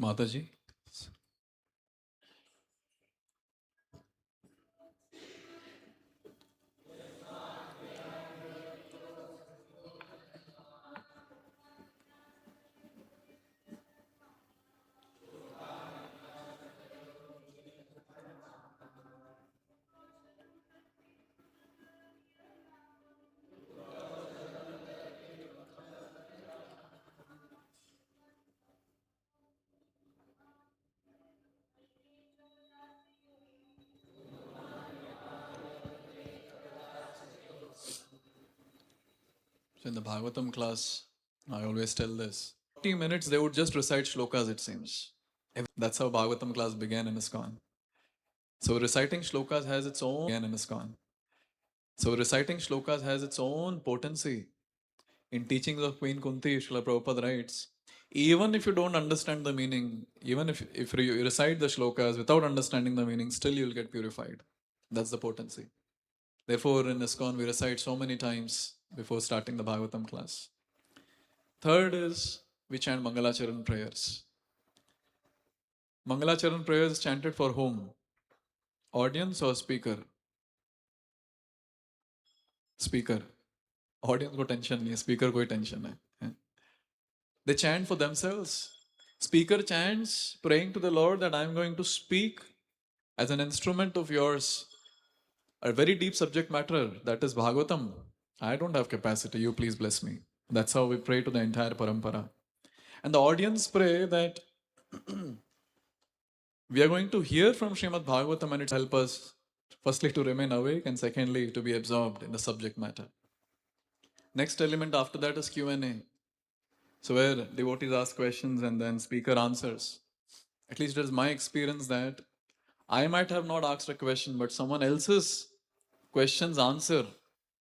Mataji. So in the Bhagavatam class, I always tell this. 40 minutes they would just recite shlokas, it seems. That's how Bhagavatam class began in Iskcon. So reciting shlokas has its own began in Iskcon. So reciting shlokas has its own potency. In teachings of Queen Kunti, Srila Prabhupada writes, even if you don't understand the meaning, even if you recite the shlokas without understanding the meaning, still you'll get purified. That's the potency. Therefore, in Iskcon, we recite so many times before starting the Bhagavatam class. Third is we chant Mangalacharan prayers. Mangalacharan prayers is chanted for whom? Audience or speaker? Speaker. Audience को tension नहीं है, speaker को ही tension है. They chant for themselves. Speaker chants, praying to the Lord that I am going to speak as an instrument of yours. A very deep subject matter, that is Bhagavatam. I don't have capacity, you please bless me. That's how we pray to the entire parampara. And the audience pray that we are going to hear from Srimad Bhagavatam and it help us firstly to remain awake and secondly to be absorbed in the subject matter. Next element after that is Q&A. So where devotees ask questions and then speaker answers. At least it is my experience that I might have not asked a question, but someone else's question's answer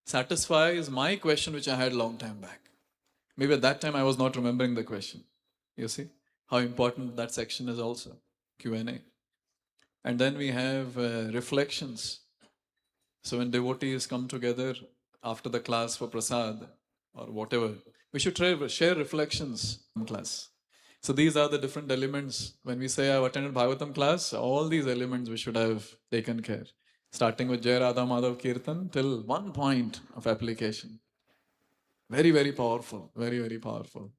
satisfies my question which I had long time back. Maybe at that time I was not remembering the question. You see how important that section is also, Q&A. And then we have reflections. So when devotees come together after the class for prasad or whatever, we should share reflections in class. So these are the different elements. When we say I've attended Bhagavatam class, all these elements we should have taken care. Starting with Jai Radha Madhav Kirtan till one point of application. Very, very powerful. Very, very powerful.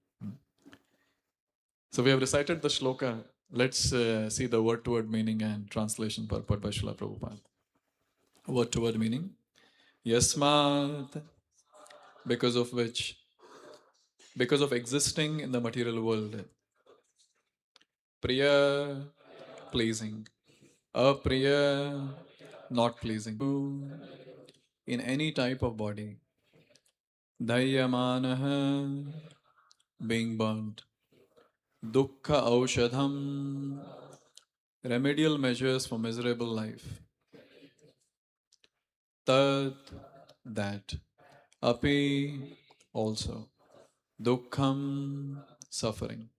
So we have recited the shloka. Let's see the word-to-word meaning and translation purport by Srila Prabhupada. Word-to-word meaning. Yasmat, because of which, because of existing in the material world. Priya, pleasing. Apriya, not pleasing. In any type of body. Dayyamanaha, being burnt. Dukkha aushadham, remedial measures for miserable life. Tad, that. Api, also. Dukkham, suffering.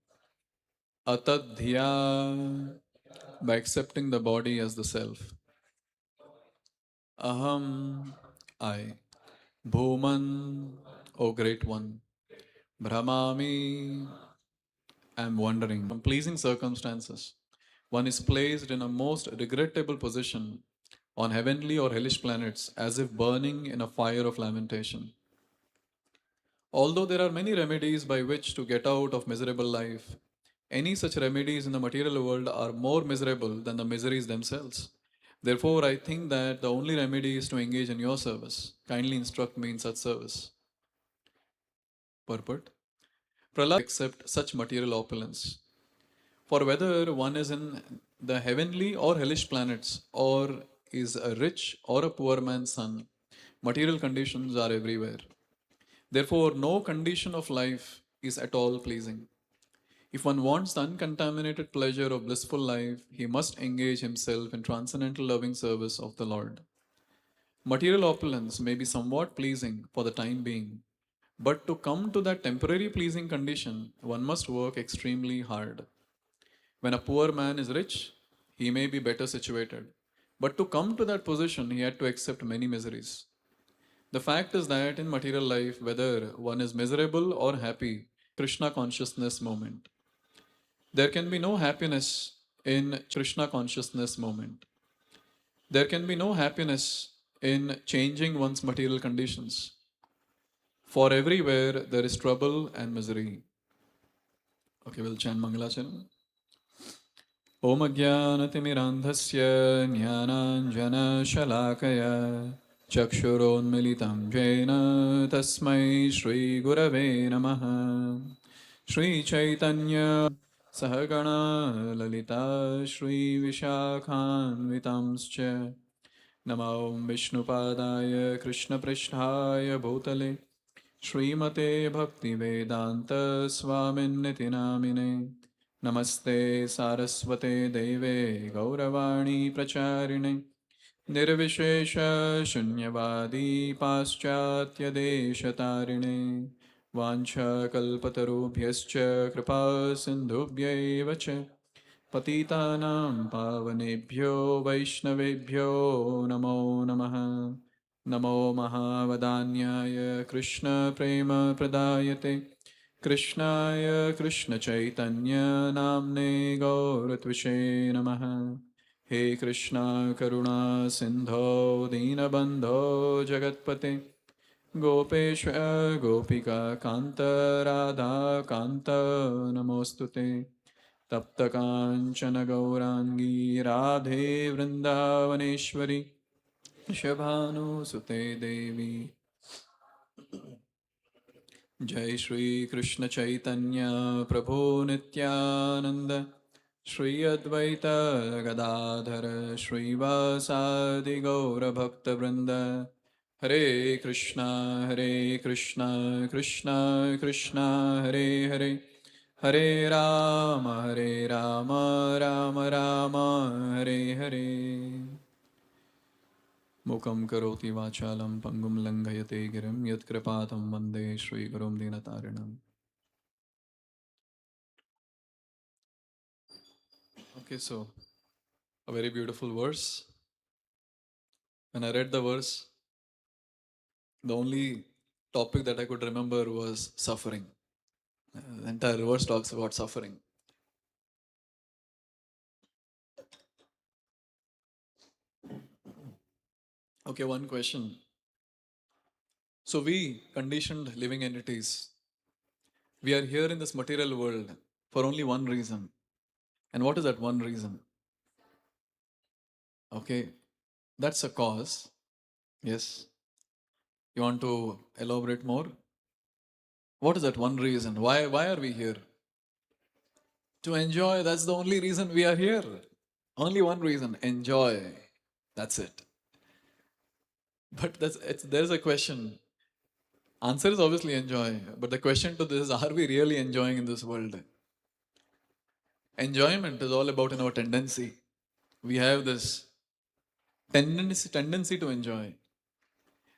Atadhya, by accepting the body as the self. Aham, I. Bhuman, O great one. Brahmami, I am wandering from pleasing circumstances. One is placed in a most regrettable position on heavenly or hellish planets as if burning in a fire of lamentation. Although there are many remedies by which to get out of miserable life, any such remedies in the material world are more miserable than the miseries themselves. Therefore, I think that the only remedy is to engage in your service. Kindly instruct me in such service. Purport. Prahlad accept such material opulence. For whether one is in the heavenly or hellish planets, or is a rich or a poor man's son, material conditions are everywhere. Therefore, no condition of life is at all pleasing. If one wants the uncontaminated pleasure of blissful life, he must engage himself in transcendental loving service of the Lord. Material opulence may be somewhat pleasing for the time being, but to come to that temporary pleasing condition, one must work extremely hard. When a poor man is rich, he may be better situated. But to come to that position, he had to accept many miseries. The fact is that in material life, whether one is miserable or happy, Krishna consciousness moment. There can be no happiness in Krishna consciousness moment. There can be no happiness in changing one's material conditions. For everywhere there is trouble and misery. Okay, we'll chant Mangalachanam. Om Ajnanatimirandhasya Jnananjana Shalakaya Chakshuronmilitam Jena Tasmai Shri Gurave Namaha Shri Chaitanya Sahagana Lalita Shri Vishakhanvitamscha Namo Vishnupadaya Krishna Pristhaya Bhutale Srimate Bhakti Vedanta Swaminiti Namine Namaste Saraswate Deve Gauravani Pracharine Nirvishesha Shunyavadi Paschatya Deshatarine Vancha Kalpatarubhyascha Kripa Sindhubhyaiva cha Patitanam Pavanebhyo Vaishnavebhyo Namo Namaha Namo Mahavadanyaya Krishna Prema Pradayate Krishnaya Krishna Chaitanya Namne Gauratvishe Namaha He Krishna Karuna Sindho Dinabandho Jagatpate Gopeshwara Gopika Kanta Radha Kanta Namostute तप्त कांचन गौरांगी राधे वृंदावनेश्वरी शभानुसुते देवी जय श्री कृष्ण चैतन्य प्रभु नित्यानंद श्री अद्वैत गदाधर श्रीवासादि गौर भक्त वृंद हरे Krishna Krishna Krishna Hare Hare Hare Rama, Rama Rama, Hare Hare. Mukam karoti vachalam pangum langhayate girim yat kripatam vande Shri Gurum Dinatarinam. Okay, so a very beautiful verse. When I read the verse, the only topic that I could remember was suffering. The entire verse talks about suffering. Okay, one question. So we, conditioned living entities, we are here in this material world for only one reason. And what is that one reason? Okay, that's a cause. Yes. You want to elaborate more? What is that one reason? Why are we here? To enjoy, that's the only reason we are here. Only one reason, enjoy. That's it. But there's a question. Answer is obviously enjoy. But the question to this is, are we really enjoying in this world? Enjoyment is all about in our tendency. We have this tendency to enjoy.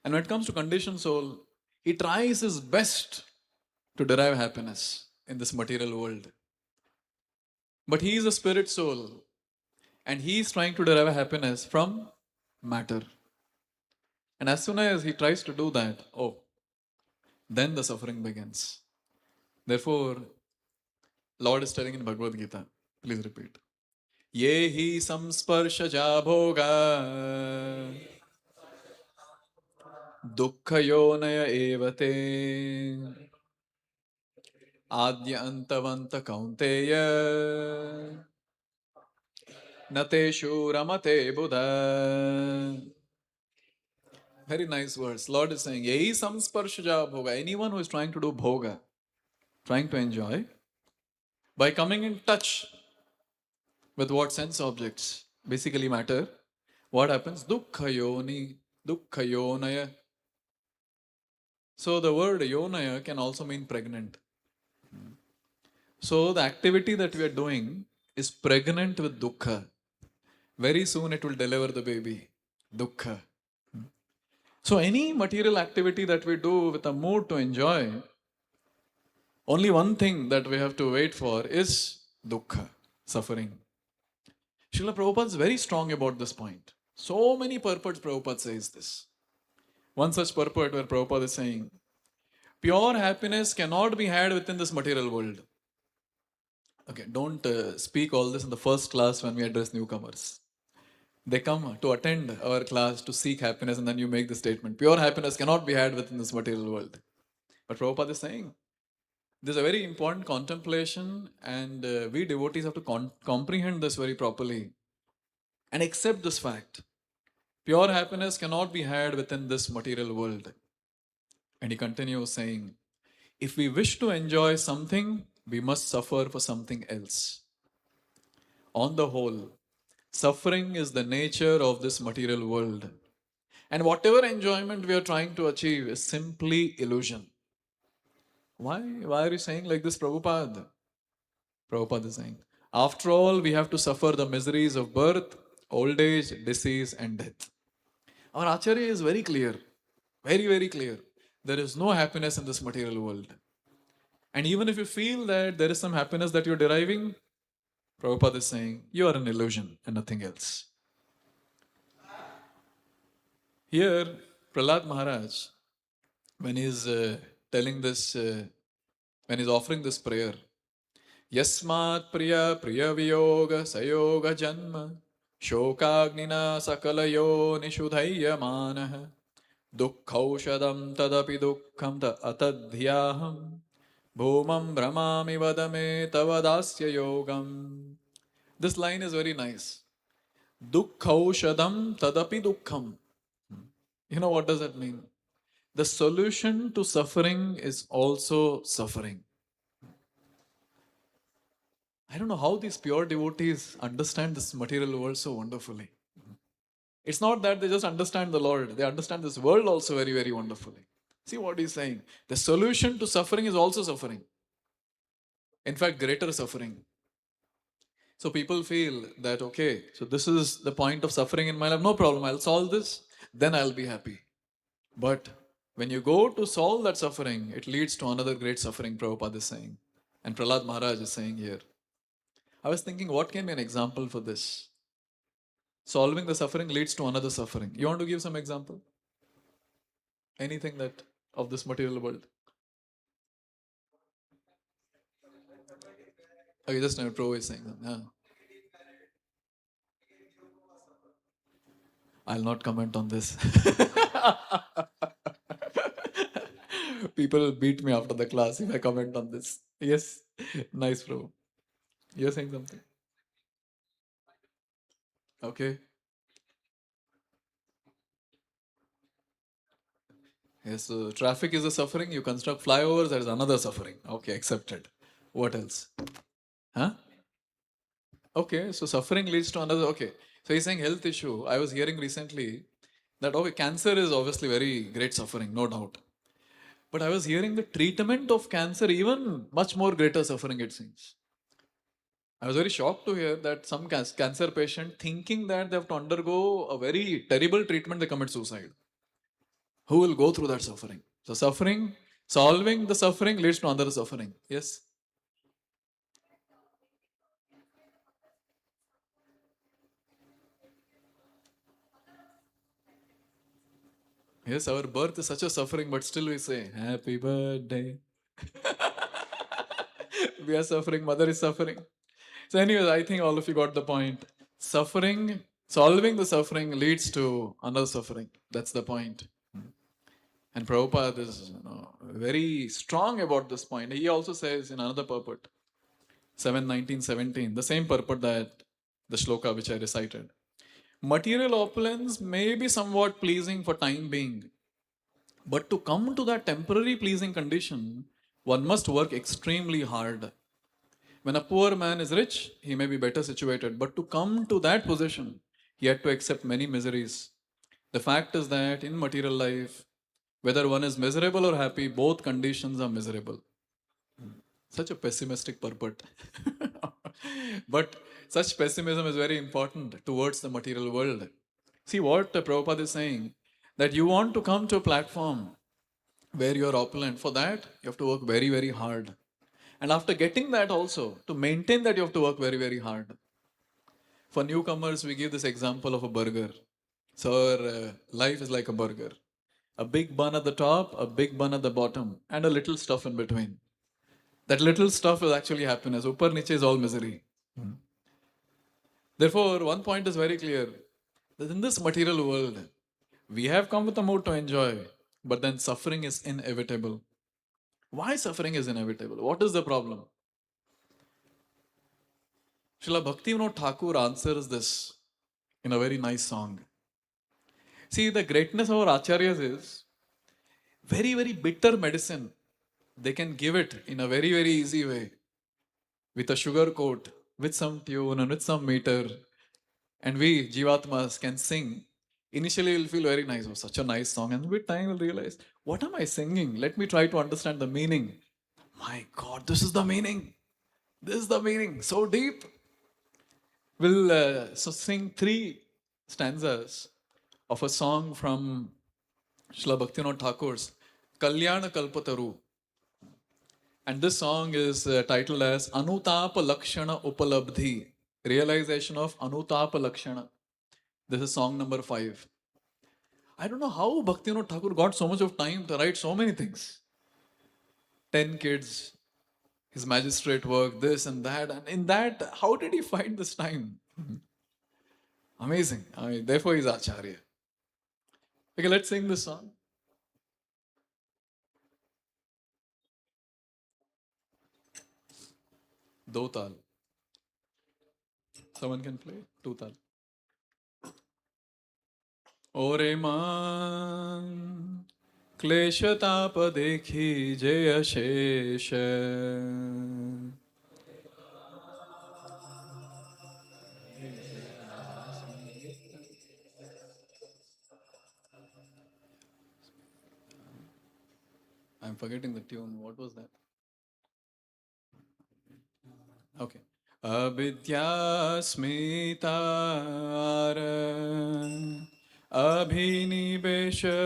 And when it comes to conditioned soul, he tries his best to derive happiness in this material world. But he is a spirit soul and he is trying to derive happiness from matter. And as soon as he tries to do that, then the suffering begins. Therefore, Lord is telling in Bhagavad Gita, please repeat. Ye hi samsparshaja bhoga dukkha yonaya evate adya antavanta kaunteya nateshu ramate buddha. Very nice words. Lord is saying, Yehi samsparshaja bhoga. Anyone who is trying to do bhoga, trying to enjoy, by coming in touch with what sense objects basically matter, what happens? Dukkha yoni, dukkha yonaya. So the word yonaya can also mean pregnant. So the activity that we are doing is pregnant with dukkha. Very soon it will deliver the baby. Dukkha. So any material activity that we do with a mood to enjoy, only one thing that we have to wait for is dukkha, suffering. Srila Prabhupada is very strong about this point. So many purports Prabhupada says this. One such purport where Prabhupada is saying, pure happiness cannot be had within this material world. Okay, don't speak all this in the first class when we address newcomers. They come to attend our class to seek happiness, and then you make the statement pure happiness cannot be had within this material world. But Prabhupada is saying this is a very important contemplation, and we devotees have to comprehend this very properly and accept this fact. Pure happiness cannot be had within this material world. And he continues saying, if we wish to enjoy something, we must suffer for something else. On the whole, suffering is the nature of this material world. And whatever enjoyment we are trying to achieve is simply illusion. Why? Why are you saying like this, Prabhupada? Prabhupada is saying, after all, we have to suffer the miseries of birth, old age, disease, and death. Our Acharya is very clear, very, very clear. There is no happiness in this material world. And even if you feel that there is some happiness that you're deriving, Prabhupada is saying, you are an illusion and nothing else. Here, Prahlad Maharaj, when he's telling this, when he's offering this prayer, Yasmat Priya Priya Viyoga Sayoga Janma Shokagnina Sakalayo Nishudhaya Manah Dukkaushadam Tadapi Dukkham Ta Atadhyaham Bhumam Brahmami Vadame Tavadasya Yogam. This line is very nice. Dukkaushadam Tadapi Dukkham. You know what does that mean? The solution to suffering is also suffering. I don't know how these pure devotees understand this material world so wonderfully. It's not that they just understand the Lord, they understand this world also very, very wonderfully. See what he's saying. The solution to suffering is also suffering. In fact, greater suffering. So people feel that, okay, so this is the point of suffering in my life, no problem, I'll solve this, then I'll be happy. But when you go to solve that suffering, it leads to another great suffering, Prabhupada is saying. And Prahlad Maharaj is saying here. I was thinking, what can be an example for this? Solving the suffering leads to another suffering. You want to give some example? Anything that of this material world? Okay, just now Prabhu is saying that. Yeah. I'll not comment on this. People will beat me after the class if I comment on this. Yes. Nice, Prabhu. You're saying something. Okay. Yes, so traffic is a suffering. You construct flyovers, that is another suffering. Okay, accepted. What else? Huh? Okay, so suffering leads to another. Okay, so he's saying health issue. I was hearing recently that, okay, cancer is obviously very great suffering, no doubt. But I was hearing the treatment of cancer even much more greater suffering, it seems. I was very shocked to hear that some cancer patient thinking that they have to undergo a very terrible treatment, they commit suicide. Who will go through that suffering? So suffering, solving the suffering leads to another suffering. Yes? Yes, our birth is such a suffering, but still we say, Happy birthday. We are suffering, mother is suffering. So, anyways, I think all of you got the point. Suffering, solving the suffering leads to another suffering. That's the point. And Prabhupada is very strong about this point. He also says in another purport, 7:19:17, the same purport that the shloka which I recited. Material opulence may be somewhat pleasing for time being, but to come to that temporary pleasing condition, one must work extremely hard. When a poor man is rich, he may be better situated, but to come to that position, he had to accept many miseries. The fact is that in material life, whether one is miserable or happy, both conditions are miserable. Such a pessimistic purport. But such pessimism is very important towards the material world. See what Prabhupada is saying, that you want to come to a platform where you are opulent. For that, you have to work very, very hard. And after getting that also, to maintain that, you have to work very, very hard. For newcomers, we give this example of a burger. So our life is like a burger. A big bun at the top, a big bun at the bottom, and a little stuff in between. That little stuff is actually happiness. Upar niche is all misery. Therefore, one point is very clear that in this material world, we have come with a mood to enjoy, but then suffering is inevitable. Why suffering is inevitable? What is the problem? Srila Bhaktivinoda Thakur answers this in a very nice song. See, the greatness of our acharyas is very, very bitter medicine. They can give it in a very, very easy way with a sugar coat, with some tune and with some meter. And we, Jivatmas, can sing. Initially, we'll feel very nice. Oh, such a nice song. And with time, we'll realize, what am I singing? Let me try to understand the meaning. My God, this is the meaning. This is the meaning. So deep. We'll sing three stanzas of a song from Srila Bhaktivinoda Thakur's Kalyana Kalpataru. And this song is titled as Anutapa Lakshana Upalabdhi, realization of Anutapa Lakshana. This is song number 5. I don't know how Bhaktivinoda Thakur got so much of time to write so many things. 10 kids, his magistrate work, this and that. And in that, how did he find this time? Amazing. Therefore, he's Acharya. Okay, let's sing this song. Do tal. Someone can play? 2 tal. Ore man, kleshatap dekhi jaya shesha. I'm forgetting the tune. What was that? Okay. Avidyasmitara Abhinibesha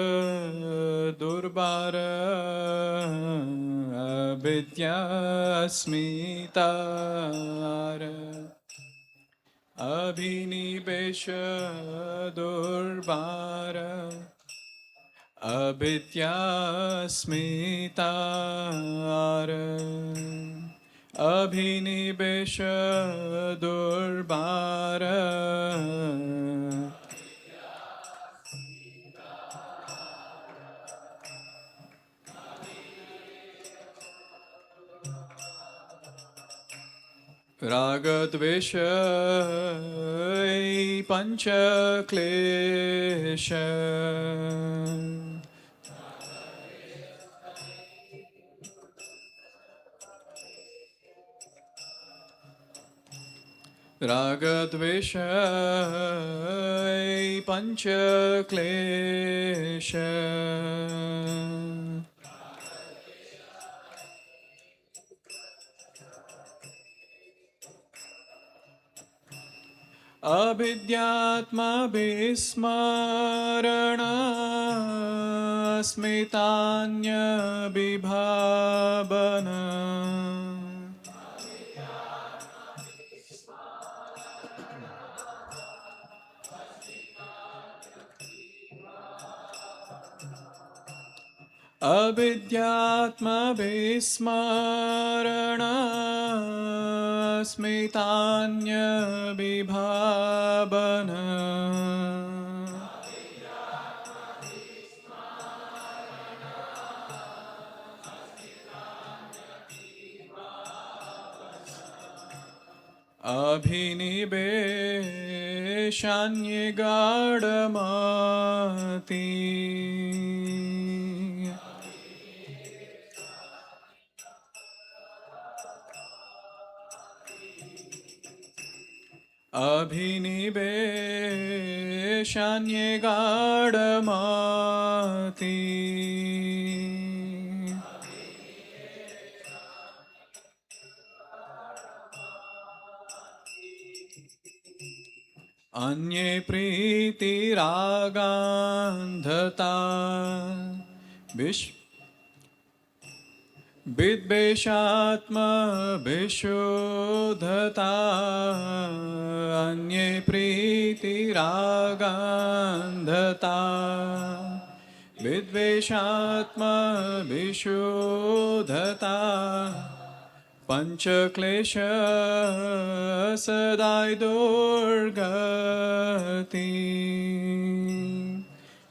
Durbara Avidyasmitara Abhinibesha Durbara Abhidyasmitara Abhinibesha Durbara Ragadvesha Pancha Klesha Ragadvesha Pancha Klesha Abhidyatma Vismarana Smitanya Vibhavana Abhidyatma Vismarana Smitanya Vibhavana Abhinibeshanygadamati Abhinibeshanygadamati Anye priti ragandhata Vidveshatma vishuddhata Anye priti ragandhata Vidveshatma vishuddhata Panchaklesha sadai durgati.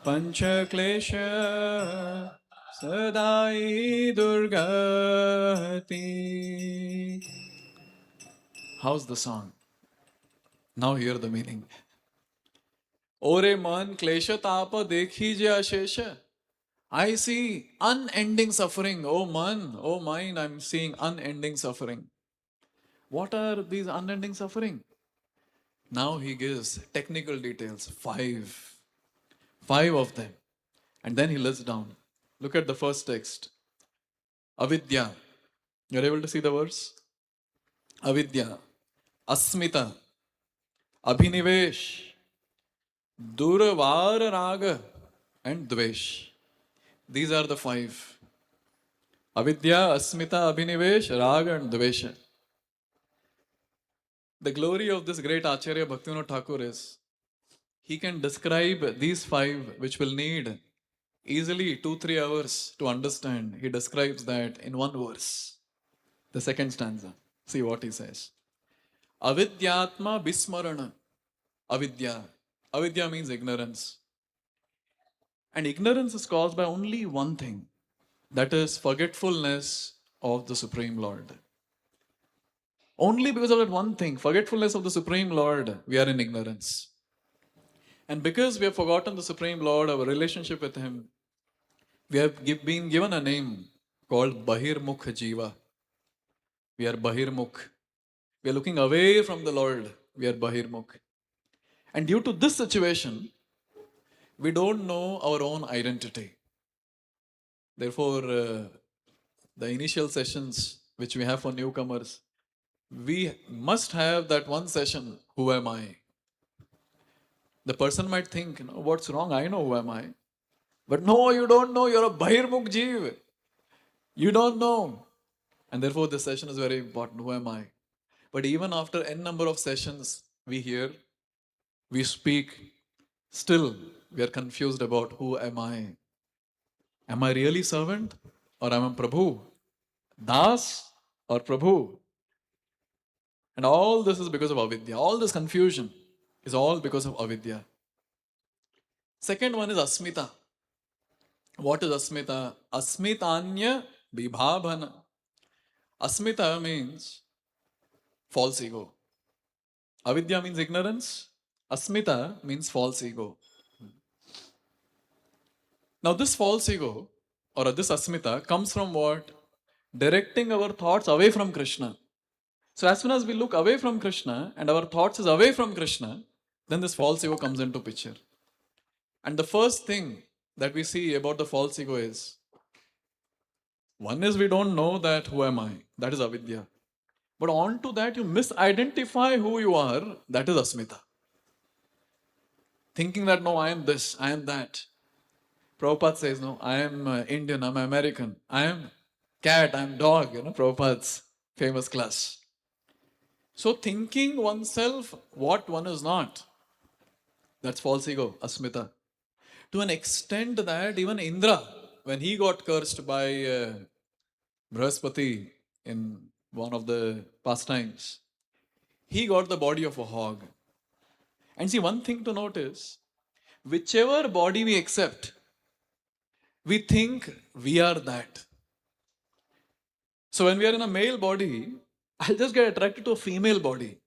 Panchaklesha sadai durgati. How's the song? Now hear the meaning. Ore man klesha tapa dekhi je ashesha. I see unending suffering. Oh man, oh mind, I'm seeing unending suffering. What are these unending suffering? Now he gives technical details, five of them. And then he lists down. Look at the first text. Avidya. You're able to see the verse? Avidya, Asmita, Abhinivesh, Durvar Raga, and Dvesh. These are the five. Avidya, Asmita, Abhinivesh, Raga, and Dvesha. The glory of this great Acharya Bhaktivinoda Thakur is he can describe these five, which will need easily 2-3 hours to understand. He describes that in one verse. The second stanza. See what he says. Avidyatma Bismarana. Avidya. Avidya means ignorance. And ignorance is caused by only one thing. That is forgetfulness of the Supreme Lord. Only because of that one thing, forgetfulness of the Supreme Lord, we are in ignorance. And because we have forgotten the Supreme Lord, our relationship with Him, we have been given a name called Bahirmukh Jiva. We are Bahirmukh. We are looking away from the Lord. We are Bahirmukh. And due to this situation, we don't know our own identity. Therefore, the initial sessions which we have for newcomers, we must have that one session, who am I? The person might think, what's wrong? I know who am I. But no, you don't know. You're a Bahirmukh Jeev. You don't know. And therefore, this session is very important. Who am I? But even after n number of sessions, we hear, we speak, still we are confused about who am I? Am I really servant or am I Prabhu? Das or Prabhu? And all this is because of avidya. All this confusion is all because of avidya. Second one is asmita. What is asmita? Asmitanya vibhabhana. Asmita means false ego. Avidya means ignorance. Asmita means false ego. Now this false ego or this asmita comes from what? Directing our thoughts away from Krishna. So as soon as we look away from Krishna and our thoughts is away from Krishna, then this false ego comes into picture. And the first thing that we see about the false ego is, one is we don't know that who am I, that is avidya. But on to that you misidentify who you are, that is asmita. Thinking that no, I am this, I am that. Prabhupada says, no, I am Indian, I am American, I am cat, I am dog, Prabhupada's famous class. So thinking oneself what one is not, that's false ego, asmita. To an extent that even Indra, when he got cursed by Brihaspati in one of the pastimes, he got the body of a hog. And see, one thing to note is, whichever body we accept, we think we are that. So when we are in a male body, I'll just get attracted to a female body,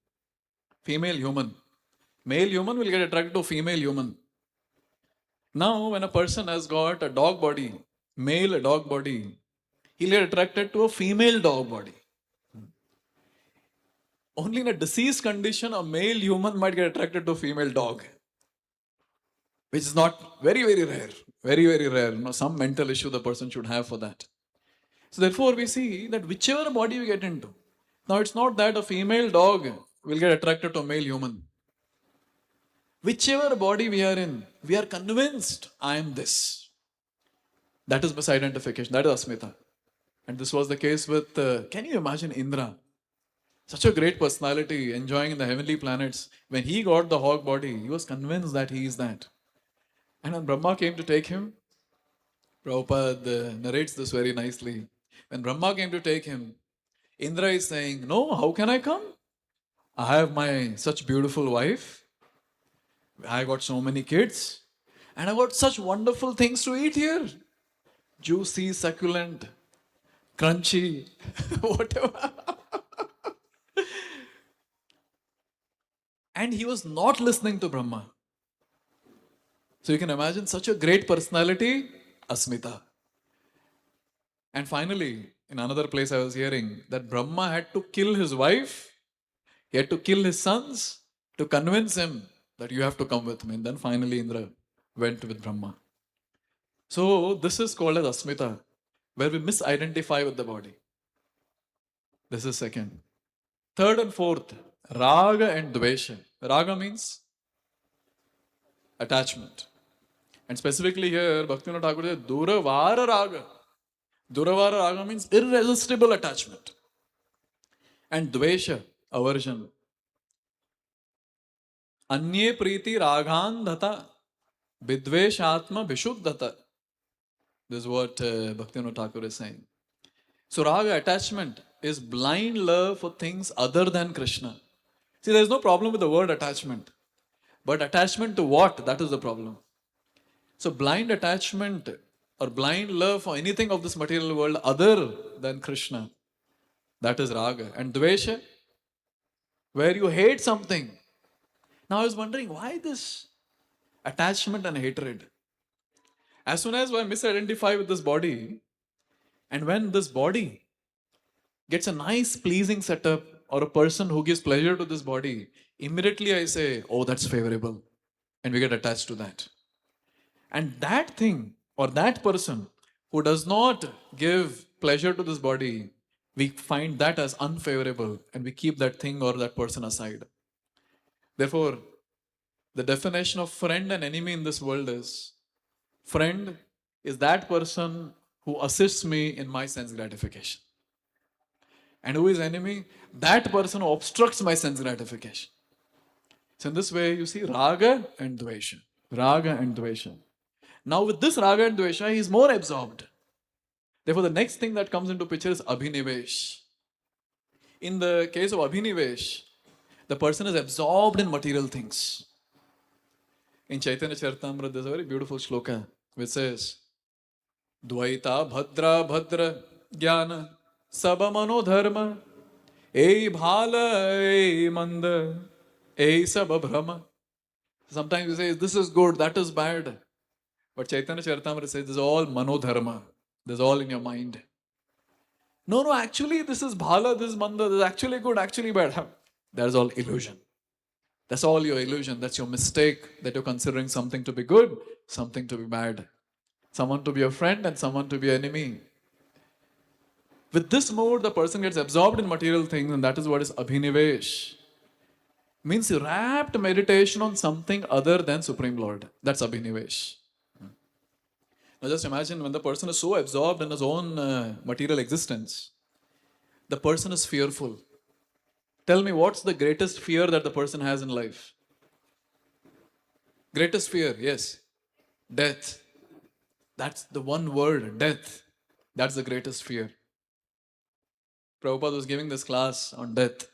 female human. Male human will get attracted to a female human. Now, when a person has got a dog body, male dog body, he'll get attracted to a female dog body. Only in a diseased condition, a male human might get attracted to a female dog, which is not very, very rare. Very, very rare. Some mental issue the person should have for that. So therefore, we see that whichever body we get into, now it's not that a female dog will get attracted to a male human. Whichever body we are in, we are convinced I am this. That is misidentification. That is asmita. And this was the case with, can you imagine Indra? Such a great personality, enjoying in the heavenly planets. When he got the hog body, he was convinced that he is that. And when Brahma came to take him, Prabhupada narrates this very nicely. When Brahma came to take him, Indra is saying, no, how can I come? I have my such beautiful wife. I got so many kids. And I got such wonderful things to eat here. Juicy, succulent, crunchy, whatever. And he was not listening to Brahma. So you can imagine such a great personality, Asmita. And finally, in another place I was hearing that Brahma had to kill his wife, he had to kill his sons to convince him that you have to come with me. And then finally Indra went with Brahma. So this is called as Asmita, where we misidentify with the body. This is second. Third and fourth, Raga and Dvesha. Raga means attachment. And specifically here, Bhaktivinoda Thakur says, Duravara Raga. Duravara Raga means irresistible attachment. And Dvesha, aversion. Anye Priti Ragandhata. Vidveshatma Vishuddhata. This is what Bhaktivinoda Thakur is saying. So Raga, attachment, is blind love for things other than Krishna. See, there is no problem with the word attachment. But attachment to what? That is the problem. So blind attachment or blind love for anything of this material world other than Krishna, that is Raga. And Dvesha, where you hate something. Now I was wondering, why this attachment and hatred? As soon as I misidentify with this body, and when this body gets a nice pleasing setup or a person who gives pleasure to this body, immediately I say, oh, that's favorable. And we get attached to that. And that thing or that person who does not give pleasure to this body, we find that as unfavorable and we keep that thing or that person aside. Therefore, the definition of friend and enemy in this world is, friend is that person who assists me in my sense gratification. And who is enemy? That person who obstructs my sense gratification. So in this way, you see Raga and Dvesha. Raga and Dvesha. Now with this Raga and Dvesha, he is more absorbed. Therefore, the next thing that comes into picture is Abhinivesh. In the case of Abhinivesh, the person is absorbed in material things. In Chaitanya Charitamrita, there's a very beautiful shloka which says, Dvaita Bhadra Bhadra Jnana Sabamano Dharma Ei Bhala Ei Manda Ei Sababhrama. Sometimes you say, this is good, that is bad. But Chaitanya Charitamrita says, this is all manodharma. This is all in your mind. No, actually this is bhala, this is manda, this is actually good, actually bad. That is all illusion. That's all your illusion. That's your mistake that you're considering something to be good, something to be bad. Someone to be a friend and someone to be an enemy. With this mode, the person gets absorbed in material things, and that is what is abhinivesh. Means rapt meditation on something other than Supreme Lord. That's abhinivesh. Now just imagine when the person is so absorbed in his own material existence, the person is fearful. Tell me, what's the greatest fear that the person has in life? Greatest fear, yes. Death. That's the one word, death. That's the greatest fear. Prabhupada was giving this class on death.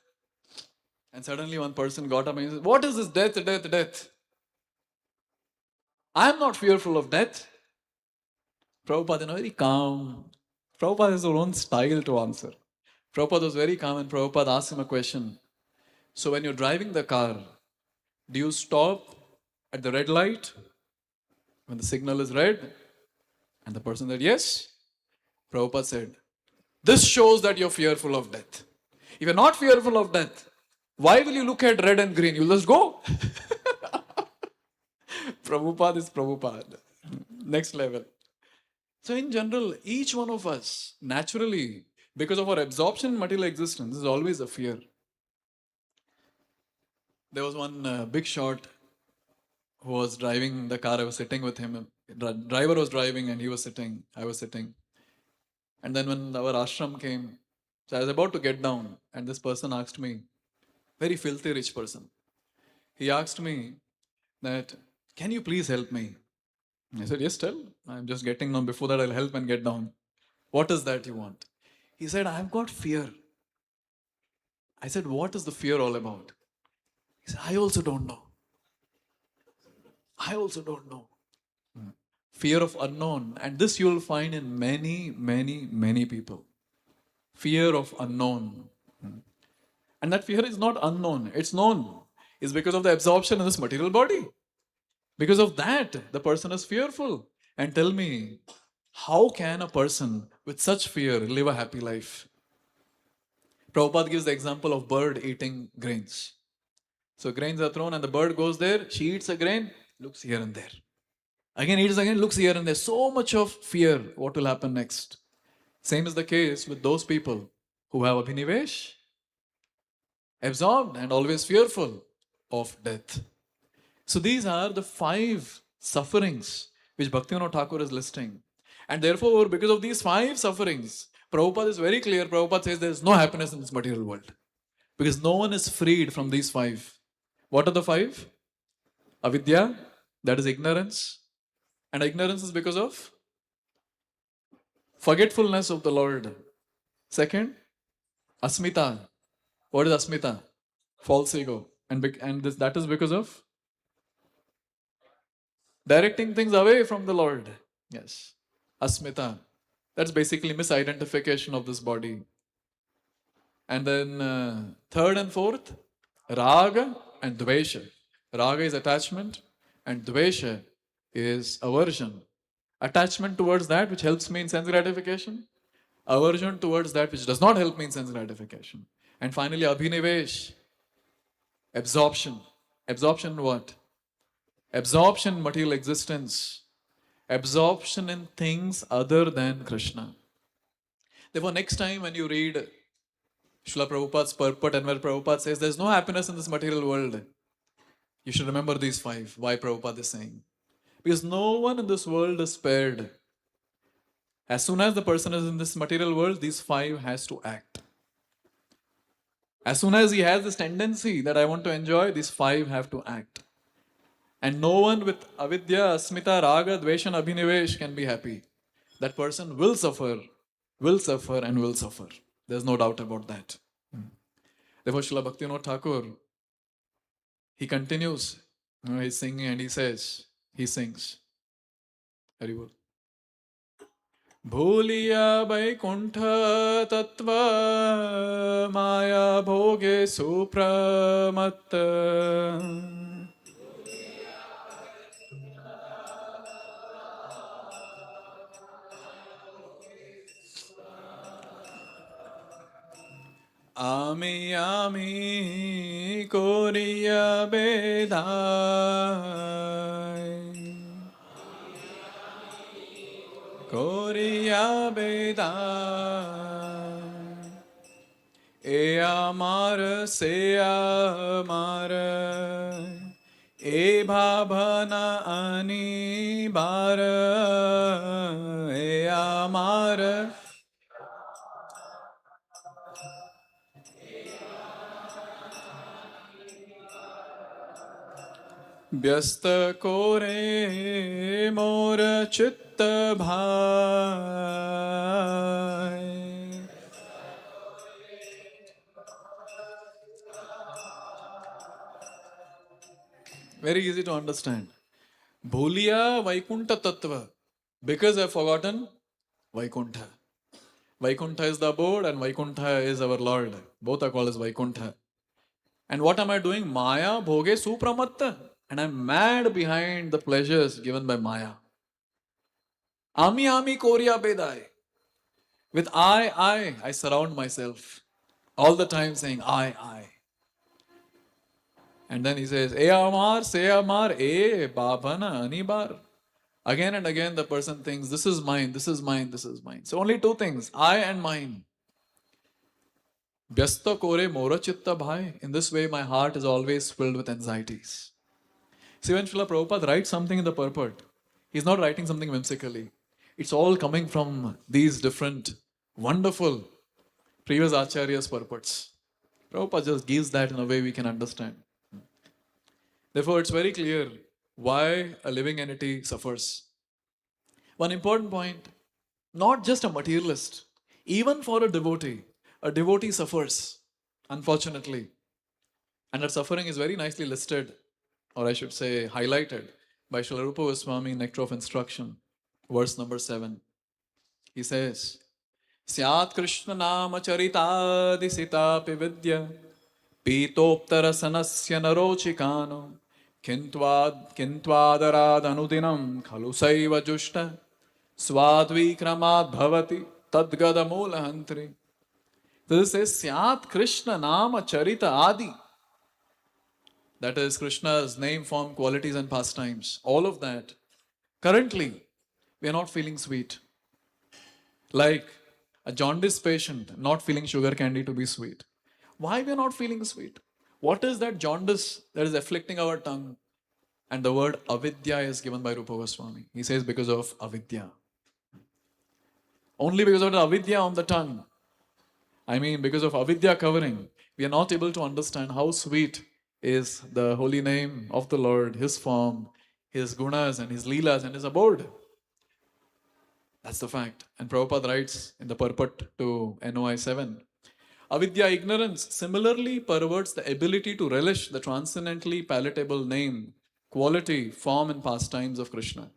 And suddenly one person got up and he said, what is this death, death, death? I am not fearful of death. Prabhupada, very calm. Prabhupada has his own style to answer. Prabhupada was very calm and Prabhupada asked him a question. So when you're driving the car, do you stop at the red light when the signal is red? And the person said, yes. Prabhupada said, this shows that you're fearful of death. If you're not fearful of death, why will you look at red and green? You'll just go. Prabhupada is Prabhupada. Next level. So in general, each one of us, naturally, because of our absorption in material existence, is always a fear. There was one big shot who was driving the car. I was sitting with him. The driver was driving and he was sitting. I was sitting. And then when our ashram came, so I was about to get down and this person asked me, very filthy rich person. He asked me that, can you please help me? I said, yes, tell. I'm just getting down. Before that, I'll help and get down. What is that you want? He said, I've got fear. I said, what is the fear all about? He said, I also don't know. I also don't know. Fear of unknown. And this you will find in many, many, many people. Fear of unknown. And that fear is not unknown, it's known. It's because of the absorption in this material body. Because of that, the person is fearful. And tell me, how can a person with such fear live a happy life? Prabhupada gives the example of bird eating grains. So grains are thrown and the bird goes there, she eats a grain, looks here and there. Again eats again, looks here and there. So much of fear, what will happen next? Same is the case with those people who have abhinivesh, absorbed and always fearful of death. So these are the 5 sufferings which Bhaktivinoda Thakur is listing. And therefore, because of these 5 sufferings, Prabhupada is very clear. Prabhupada says there is no happiness in this material world. Because no one is freed from these 5. What are the 5? Avidya, that is ignorance. And ignorance is because of forgetfulness of the Lord. Second, asmita. What is asmita? False ego. And that is because of directing things away from the Lord. Yes. Asmita. That's basically misidentification of this body. And then third and fourth, raga and dvesha. Raga is attachment and dvesha is aversion. Attachment towards that which helps me in sense gratification. Aversion towards that which does not help me in sense gratification. And finally, abhinivesh, absorption. Absorption in what? Absorption in material existence. Absorption in things other than Krishna. Therefore, next time when you read Srila Prabhupada's purport and where Prabhupada says there is no happiness in this material world, you should remember these 5. Why Prabhupada is saying? Because no one in this world is spared. As soon as the person is in this material world, these 5 has to act. As soon as he has this tendency that I want to enjoy, these 5 have to act. And no one with avidya, asmita, raga, dvesha and abhinivesh can be happy. That person will suffer and will suffer. There's no doubt about that. Therefore, Srila Bhaktivinoda Thakur, he continues, he's singing and he sings, Haribol. Bhuliya Vaikuntha Tattva Maya Bhoge Supramatta Ami Ami Koriya Bedai Koriya Bedai E Amar Se Amar E Bhavana Ani Bar E Amar व्यस्त कोरे मोर चित्त भाई Very easy to understand. Bhuliya Vaikuntha Tattva. Because I've forgotten Vaikuntha. Vaikuntha is the abode and Vaikuntha is our Lord. Both are called as Vaikuntha. And what am I doing? Maya Bhoge Supramatta. And I'm mad behind the pleasures given by Maya. Ami Ami Koriya Bedai. With I surround myself. All the time saying I. And then he says, E Amar, Se Amar, E Babana, Anibar. Again and again the person thinks, this is mine, this is mine, this is mine. So only 2 things, I and mine. Vyasta kore mora chitta bhai. In this way my heart is always filled with anxieties. See, when Srila Prabhupada writes something in the purport, he's not writing something whimsically. It's all coming from these different wonderful previous acharyas' purports. Prabhupada just gives that in a way we can understand. Therefore, it's very clear why a living entity suffers. One important point, not just a materialist, even for a devotee suffers. unfortunately. And that suffering is very nicely listed, or I should say highlighted, by Srila Rupa Goswami in Nectar of Instruction, verse number 7. He says, Syat Krishna Nama Charitadi Sitapi Vidya Pitoptara Sanasya Narochikano Kintvadarad Anudinam Khalu Saiva Jushta Swadvikramad Bhavati Tadgada Mulahantri. This says Syat Krishna Nama Charita Adi. That is Krishna's name, form, qualities, and pastimes. All of that. Currently, we are not feeling sweet. Like a jaundice patient not feeling sugar candy to be sweet. Why we are not feeling sweet? What is that jaundice that is afflicting our tongue? And the word avidya is given by Rupa Goswami. He says because of avidya. Only because of the avidya on the tongue. I mean, because of avidya covering, we are not able to understand how sweet is the holy name of the Lord, His form, His gunas and His leelas and His abode. That's the fact. And Prabhupada writes in the purport to NOI 7, avidya, ignorance, similarly perverts the ability to relish the transcendently palatable name, quality, form and pastimes of Krishna.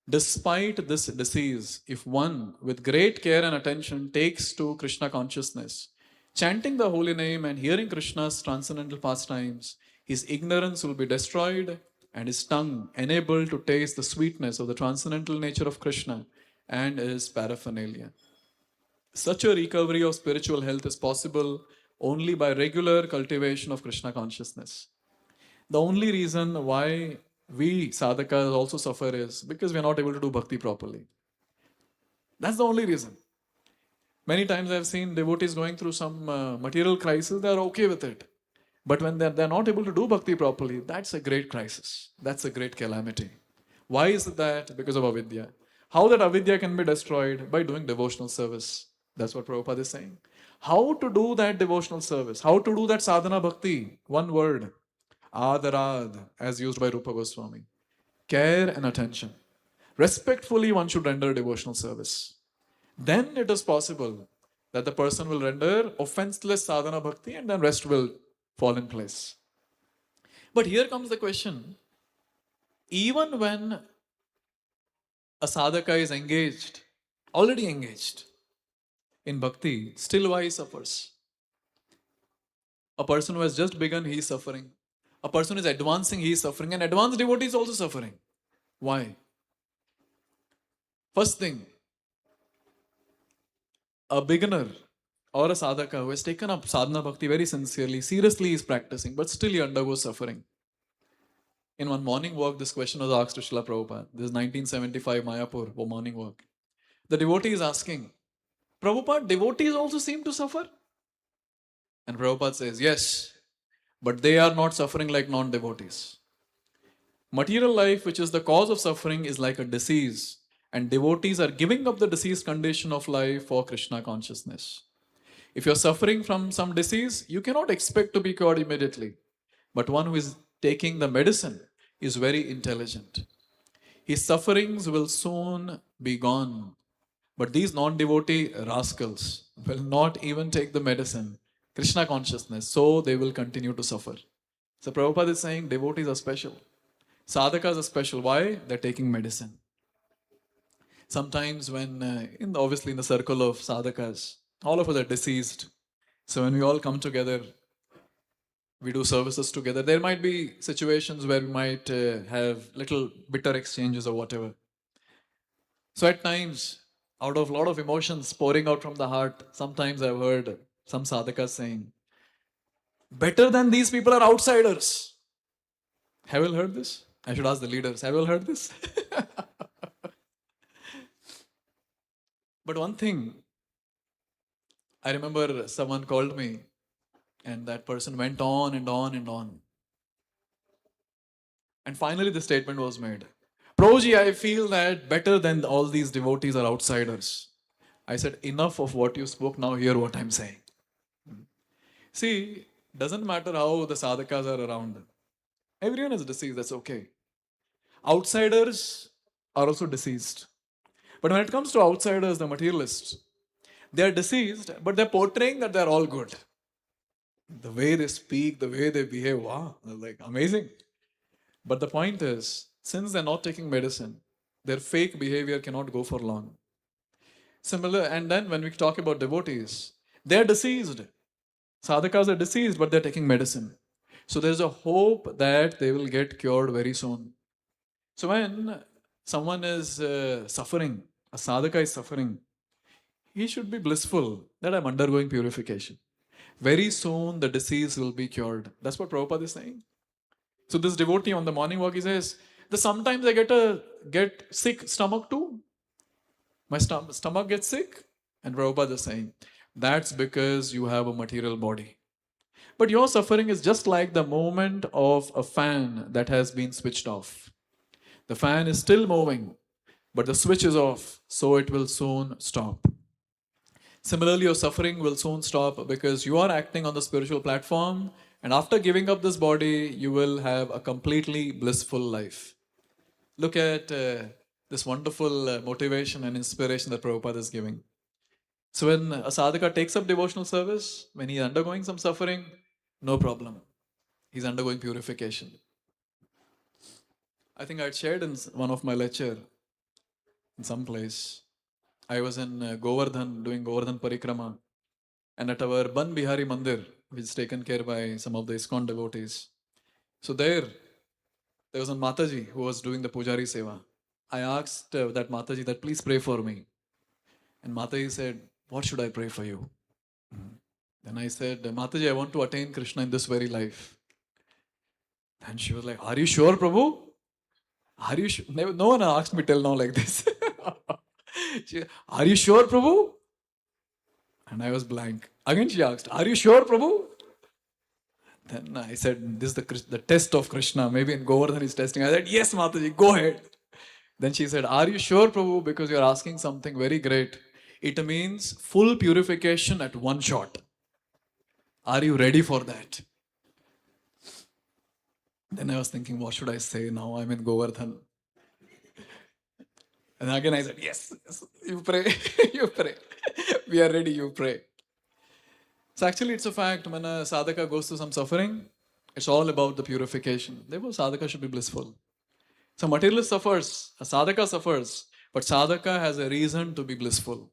Despite this disease, if one with great care and attention takes to Krishna consciousness, chanting the holy name and hearing Krishna's transcendental pastimes, his ignorance will be destroyed and his tongue enabled to taste the sweetness of the transcendental nature of Krishna and his paraphernalia. Such a recovery of spiritual health is possible only by regular cultivation of Krishna consciousness. The only reason why we sadhakas also suffer is because we are not able to do bhakti properly. That's the only reason. Many times I've seen devotees going through some material crisis, they are okay with it. But when they're not able to do bhakti properly, that's a great crisis. That's a great calamity. Why is it that? Because of avidya. How that avidya can be destroyed? By doing devotional service. That's what Prabhupada is saying. How to do that devotional service? How to do that sadhana bhakti? One word. Adarad, as used by Rupa Goswami. Care and attention. Respectfully, one should render devotional service. Then it is possible that the person will render offenseless sadhana bhakti and then rest will fall in place. But here comes the question. Even when a sadhaka is engaged, already engaged in bhakti, still why he suffers? A person who has just begun, he is suffering. A person is advancing, he is suffering. An advanced devotee is also suffering. Why? First thing, a beginner or a sadhaka who has taken up sadhana bhakti very sincerely, seriously is practicing, but still he undergoes suffering. In one morning walk, this question was asked to Srila Prabhupada. This is 1975 Mayapur morning walk. The devotee is asking, Prabhupada, devotees also seem to suffer? And Prabhupada says, yes, but they are not suffering like non-devotees. Material life, which is the cause of suffering, is like a disease, and devotees are giving up the diseased condition of life for Krishna consciousness. If you're suffering from some disease, you cannot expect to be cured immediately. But one who is taking the medicine is very intelligent. His sufferings will soon be gone. But these non-devotee rascals will not even take the medicine, Krishna consciousness, so they will continue to suffer. So Prabhupada is saying devotees are special. Sadhakas are special. Why? They're taking medicine. Sometimes when, obviously in the circle of sadhakas, all of us are deceased. So when we all come together, we do services together. There might be situations where we might have little bitter exchanges or whatever. So at times, out of a lot of emotions pouring out from the heart, sometimes I've heard some sadhakas saying, better than these people are outsiders. Have you all heard this? I should ask the leaders, have you all heard this? But one thing, I remember someone called me and that person went on and on and on. And finally the statement was made. Prabhuji, I feel that better than all these devotees are outsiders. I said, enough of what you spoke, now hear what I'm saying. See, doesn't matter how the sadhakas are around. Everyone is deceased, that's okay. Outsiders are also deceased. But when it comes to outsiders, the materialists, they are deceased, but they're portraying that they're all good. The way they speak, the way they behave, wow, like amazing. But the point is, since they're not taking medicine, their fake behavior cannot go for long. Similar, and then when we talk about devotees, they're deceased. Sadhakas are deceased, but they're taking medicine. So there's a hope that they will get cured very soon. So when someone is suffering, a sadhaka is suffering, he should be blissful that I'm undergoing purification. Very soon the disease will be cured. That's what Prabhupada is saying. So this devotee on the morning walk, he says, sometimes I get sick stomach too. My stomach gets sick. And Prabhupada is saying, that's because you have a material body. But your suffering is just like the movement of a fan that has been switched off. The fan is still moving, but the switch is off, so it will soon stop. Similarly, your suffering will soon stop because you are acting on the spiritual platform, and after giving up this body, you will have a completely blissful life. Look at this wonderful motivation and inspiration that Prabhupada is giving. So when a sadhaka takes up devotional service, when he is undergoing some suffering, no problem. He's undergoing purification. I think I had shared in one of my lecture in some place. I was in Govardhan doing Govardhan Parikrama, and at our Ban Bihari Mandir, which is taken care by some of the Iskcon devotees. So there was a Mataji who was doing the Pujari Seva. I asked that Mataji that please pray for me. And Mataji said, what should I pray for you? Then I said, Mataji, I want to attain Krishna in this very life. And she was like, are you sure, Prabhu? Are you sure? No one asked me till now like this. Are you sure, Prabhu? And I was blank. Again she asked, are you sure, Prabhu? Then I said, this is the test of Krishna. Maybe in Govardhan he's testing. I said, yes, Mataji, go ahead. Then she said, are you sure, Prabhu? Because you're asking something very great. It means full purification at one shot. Are you ready for that? Then I was thinking, what should I say now? I'm in Govardhan. And again I said, yes, you pray, you pray. We are ready, you pray. So actually it's a fact, when a sadhaka goes through some suffering, it's all about the purification. Therefore sadhaka should be blissful. So materialist suffers, a sadhaka suffers, but sadhaka has a reason to be blissful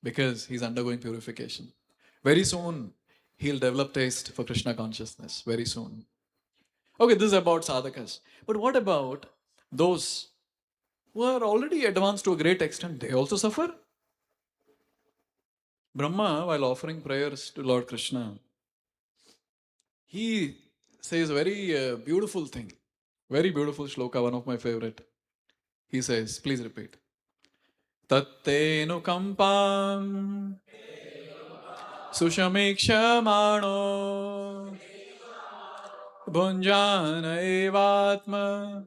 because he's undergoing purification. Very soon, he'll develop taste for Krishna consciousness, very soon. Okay, this is about sadhakas. But what about those who are already advanced to a great extent? They also suffer? Brahma, while offering prayers to Lord Krishna, he says a very beautiful thing. Very beautiful shloka, one of my favorite. He says, please repeat. Tattenu kampam sushamikshamaano bhunjana evatma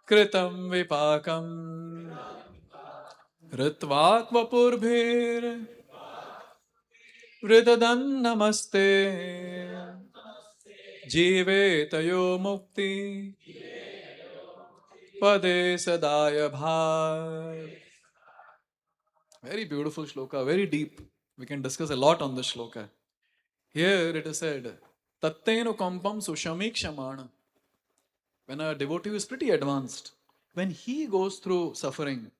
kritam vipakam ritvatvapurvir vridadan namaste jivetayo mukti pade sadaya bhav. Very beautiful shloka, very deep. We can discuss a lot on this shloka. Here it is said, Tattenu kampam sushamikshamaana. When a devotee is pretty advanced, when he goes through suffering,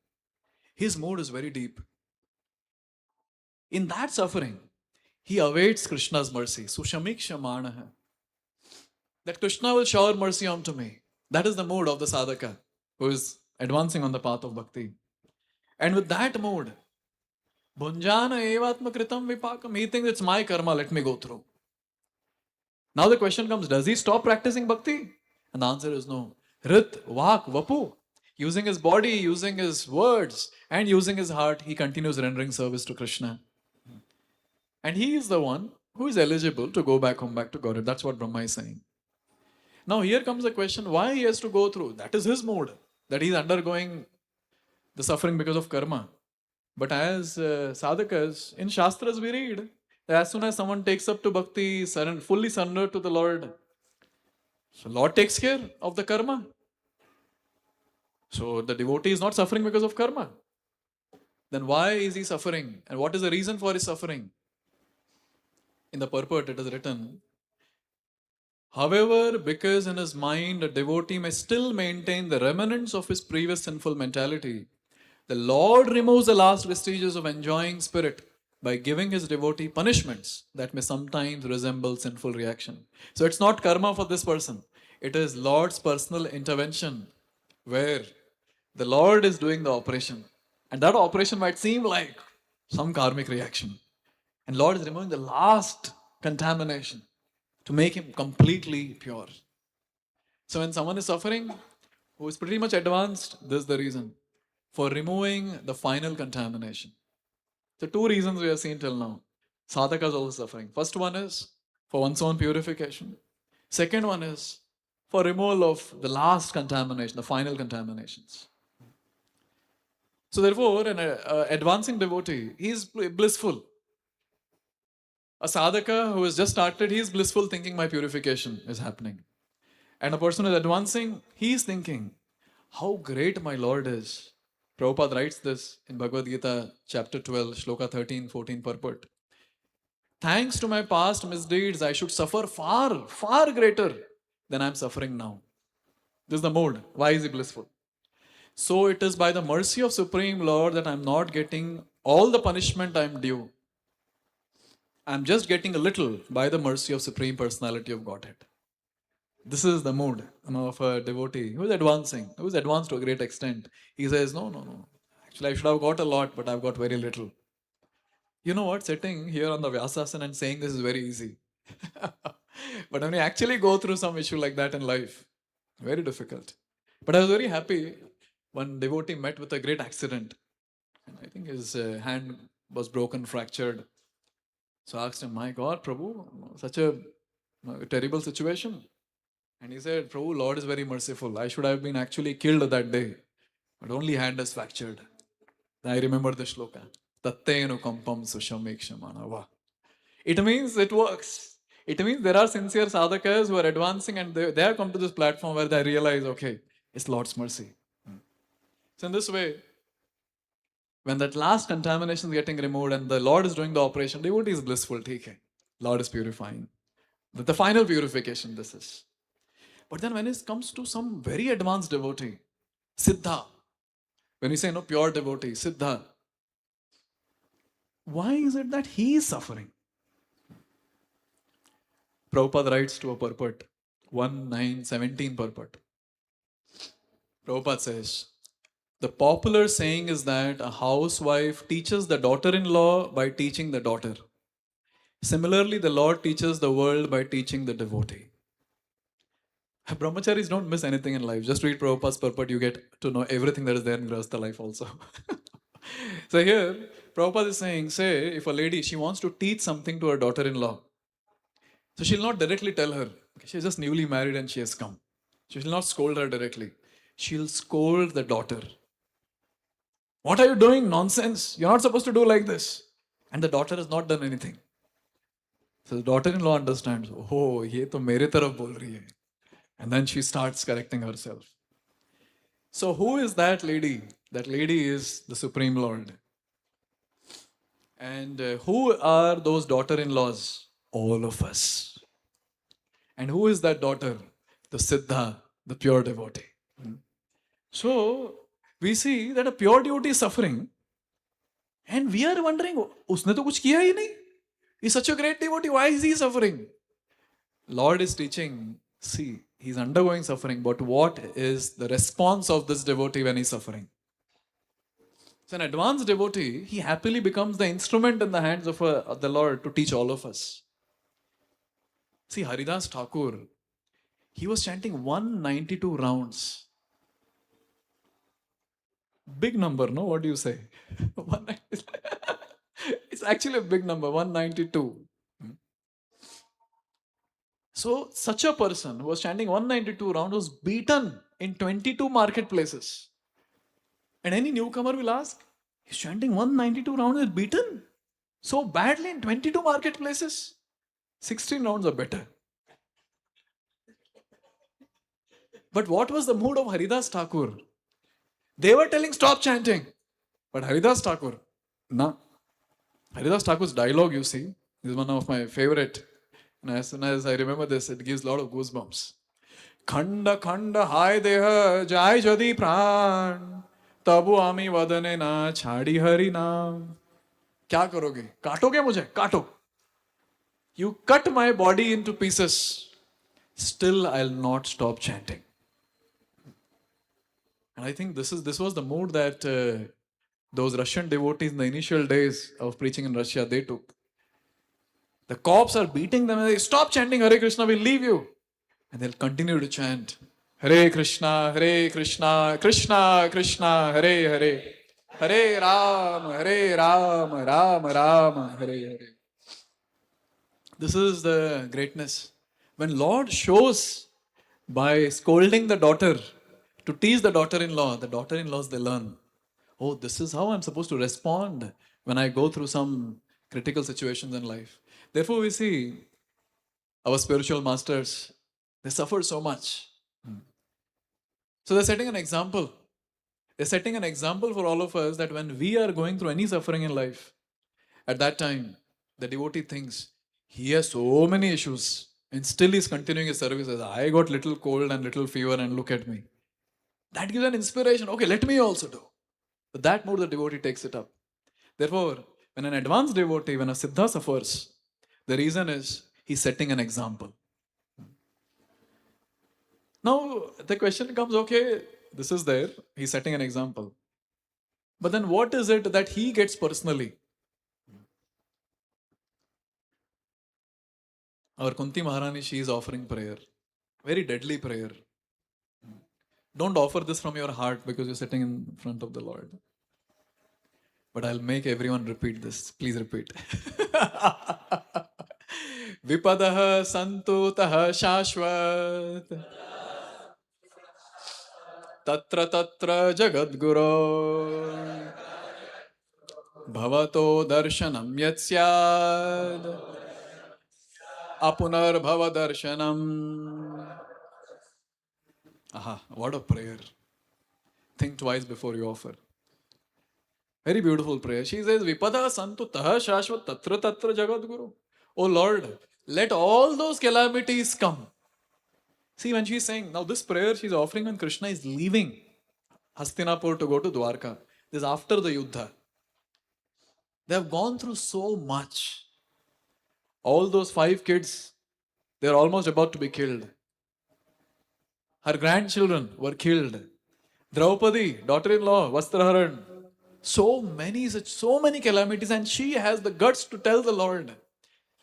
his mood is very deep. In that suffering, he awaits Krishna's mercy. Sushamikshamaana. That Krishna will shower mercy onto me. That is the mood of the sadhaka who is advancing on the path of bhakti. And with that mood, Bhunjana evatma kritam vipakam. He thinks it's my karma, let me go through. Now the question comes, does he stop practicing bhakti? And the answer is no. Rit, vak, vapu. Using his body, using his words, and using his heart, he continues rendering service to Krishna. And he is the one who is eligible to go back home, back to Godhead. That's what Brahma is saying. Now here comes the question, why he has to go through? That is his mood, that he is undergoing the suffering because of karma. But as sadhakas, in Shastras we read that as soon as someone takes up to bhakti, fully surrendered to the Lord, so Lord takes care of the karma. So the devotee is not suffering because of karma. Then why is he suffering? And what is the reason for his suffering? In the purport it is written, however, because in his mind a devotee may still maintain the remnants of his previous sinful mentality, the Lord removes the last vestiges of enjoying spirit by giving his devotee punishments that may sometimes resemble sinful reaction. So it's not karma for this person. It is Lord's personal intervention where the Lord is doing the operation. And that operation might seem like some karmic reaction. And Lord is removing the last contamination to make him completely pure. So when someone is suffering, who is pretty much advanced, this is the reason for removing the final contamination. So two reasons we have seen till now. Sadhaka is also suffering. First one is for one's own purification. Second one is for removal of the last contamination, the final contaminations. So therefore, an advancing devotee, he is blissful. A sadhaka who has just started, he is blissful thinking my purification is happening. And a person who is advancing, he is thinking, how great my Lord is. Prabhupada writes this in Bhagavad Gita, chapter 12, shloka 13, 14 purport. Thanks to my past misdeeds, I should suffer far, far greater than I am suffering now. This is the mode. Why is he blissful? So it is by the mercy of Supreme Lord that I am not getting all the punishment I am due. I am just getting a little by the mercy of Supreme Personality of Godhead. This is the mood of a devotee who is advancing, who is advanced to a great extent. He says, no. Actually, I should have got a lot, but I've got very little. You know what? Sitting here on the Vyasasana and saying this is very easy. But when you actually go through some issue like that in life, very difficult. But I was very happy. One devotee met with a great accident. And I think his hand was broken, fractured. So I asked him, my God, Prabhu, such a terrible situation. And he said, Prabhu, Lord is very merciful. I should have been actually killed that day. But only hand is fractured. I remember the shloka. Tattenu kampam sushamekshamanava. It means it works. It means there are sincere sadhakas who are advancing and they have come to this platform where they realize, okay, it's Lord's mercy. So in this way, when that last contamination is getting removed and the Lord is doing the operation, devotee is blissful. Okay. Lord is purifying. The final purification this is. But then when it comes to some very advanced devotee, Siddha, when we say pure devotee, Siddha, why is it that he is suffering? Prabhupada writes to a purport, 1917 purport. Prabhupada says, the popular saying is that a housewife teaches the daughter-in-law by teaching the daughter. Similarly, the Lord teaches the world by teaching the devotee. Brahmacharis don't miss anything in life. Just read Prabhupada's purport, you get to know everything that is there in Grahastha life also. So here, Prabhupada is saying, say, if a lady, she wants to teach something to her daughter-in-law, so she'll not directly tell her, she's just newly married and she has come. She will not scold her directly. She'll scold the daughter. What are you doing? Nonsense. You're not supposed to do like this. And the daughter has not done anything. So the daughter-in-law understands, oh, ye to mere taraf bol rahi hai. And then she starts correcting herself. So who is that lady? That lady is the Supreme Lord. And who are those daughter-in-laws? All of us. And who is that daughter? The Siddha, the pure devotee. So we see that a pure devotee is suffering. And we are wondering, usne to kuch kiya hi nahi. He's such a great devotee. Why is he suffering? Lord is teaching, see, he's undergoing suffering, but what is the response of this devotee when he's suffering? So an advanced devotee, he happily becomes the instrument in the hands of the Lord to teach all of us. See, Haridas Thakur, he was chanting 192 rounds. Big number, no? What do you say? It's actually a big number, 192. So, such a person who was chanting 192 rounds was beaten in 22 marketplaces. And any newcomer will ask, he's chanting 192 rounds and beaten so badly in 22 marketplaces. 16 rounds are better. But what was the mood of Haridas Thakur? They were telling, stop chanting. But Haridas Thakur, nah. Haridas Thakur's dialogue, you see, This is one of my favorite. And as soon as I remember this, it gives a lot of goosebumps. Khanda khanda hai deha jai jadi pran tabu ami vadane na chhadi hari naam. क्या करोगे? काटोगे मुझे? काटो. You cut my body into pieces. Still I'll not stop chanting. And I think this was the mood that those Russian devotees in the initial days of preaching in Russia, they took. The cops are beating them and they stop chanting Hare Krishna, we'll leave you. And they'll continue to chant Hare Krishna, Krishna Krishna, Hare Hare, Hare Ram, Ram Ram, Hare Hare. This is the greatness. When Lord shows by scolding the daughter to tease the daughter-in-laws, they learn. Oh, this is how I'm supposed to respond when I go through some critical situations in life. Therefore, we see our spiritual masters, they suffer so much. So they're setting an example. They're setting an example for all of us that when we are going through any suffering in life, at that time, the devotee thinks, he has so many issues and still he's continuing his services. I got little cold and little fever and look at me. That gives an inspiration. Okay, let me also do. But that mood the devotee takes it up. Therefore, when an advanced devotee, when a siddha suffers, the reason is he's setting an example. Now, the question comes, okay, this is there, he's setting an example. But then what is it that he gets personally? Our Kunti Maharani, she is offering prayer. Very deadly prayer. Don't offer this from your heart because you're sitting in front of the Lord. But I'll make everyone repeat this. Please repeat. Vipadaha santutaha shashvat tatra tatra jagadguru bhavato darshanam yatsyad apunar bhava darshanam. Aha, what a prayer. Think twice before you offer. Very beautiful prayer. She says, Vipada santu taha shashvat tatra tatra jagadguru. Oh Lord, let all those calamities come. See, when she's saying, now this prayer she's offering when Krishna is leaving Hastinapur to go to Dwarka. This is after the Yuddha. They have gone through so much. All those 5 kids, they're almost about to be killed. Her grandchildren were killed. Draupadi, daughter-in-law, Vastraharan. So many calamities, and she has the guts to tell the Lord.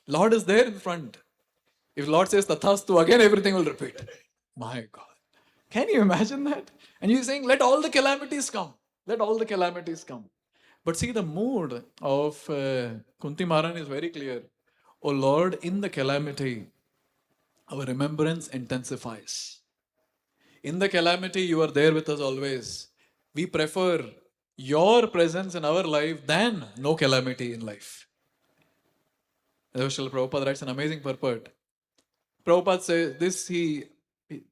Lord is there in front. If Lord says Tathastu, again everything will repeat. My God. Can you imagine that? And you're saying, let all the calamities come. Let all the calamities come. But see, the mood of Kunti Maharani is very clear. Oh Lord, in the calamity, our remembrance intensifies. In the calamity, you are there with us always. We prefer your presence in our life than no calamity in life. Srila Prabhupada writes an amazing purport. Prabhupada says this, he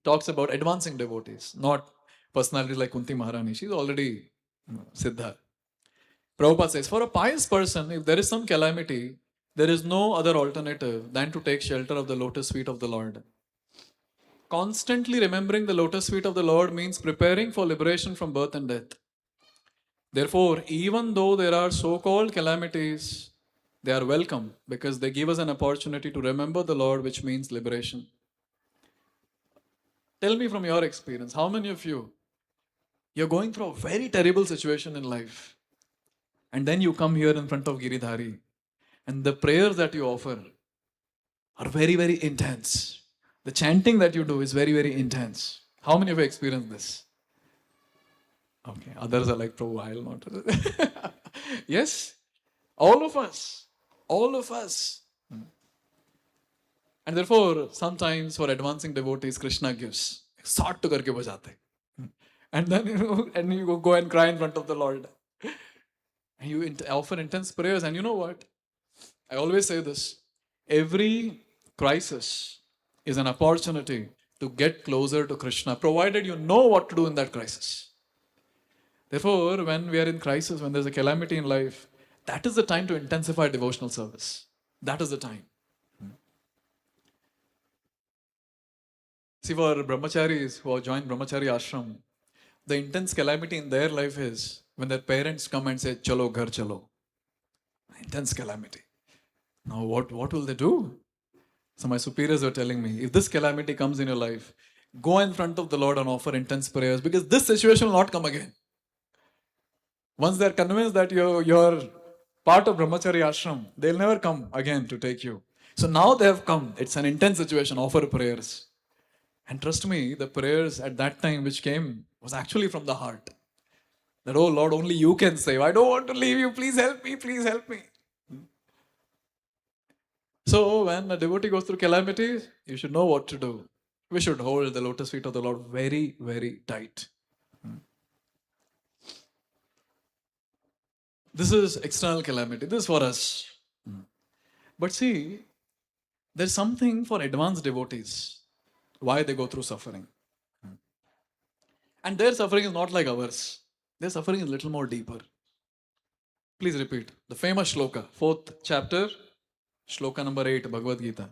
talks about advancing devotees, not personalities like Kunti Maharani. She's already Siddha. Prabhupada says, for a pious person, if there is some calamity, there is no other alternative than to take shelter of the lotus feet of the Lord. Constantly remembering the lotus feet of the Lord means preparing for liberation from birth and death. Therefore, even though there are so-called calamities, they are welcome because they give us an opportunity to remember the Lord, which means liberation. Tell me from your experience, how many of you, you're going through a very terrible situation in life, and then you come here in front of Giridhari, and the prayers that you offer are very, very intense. The chanting that you do is very, very intense. How many of you experienced this? Okay, others are like, Prabhu, I'll not. Yes, all of us. All of us. And therefore, sometimes for advancing devotees, Krishna gives. Sort to karke bajate. And then you go and cry in front of the Lord. And you offer intense prayers. And you know what? I always say this. Every crisis is an opportunity to get closer to Krishna, provided you know what to do in that crisis. Therefore, when we are in crisis, when there's a calamity in life, that is the time to intensify devotional service. That is the time. See, for brahmacharis who have joined brahmachari ashram, the intense calamity in their life is when their parents come and say, "Chalo, ghar chalo." Intense calamity. Now, what will they do? So, my superiors were telling me, if this calamity comes in your life, go in front of the Lord and offer intense prayers because this situation will not come again. Once they are convinced that you're part of brahmachari ashram, they'll never come again to take you. So now they have come. It's an intense situation. Offer prayers. And trust me, the prayers at that time which came was actually from the heart. That, oh Lord, only you can save. I don't want to leave you. Please help me. Please help me. So when a devotee goes through calamity, you should know what to do. We should hold the lotus feet of the Lord very, very tight. This is external calamity. This is for us. But see, there's something for advanced devotees. Why they go through suffering. And their suffering is not like ours. Their suffering is a little more deeper. Please repeat. The famous shloka, 4th chapter, shloka number 8, Bhagavad Gita.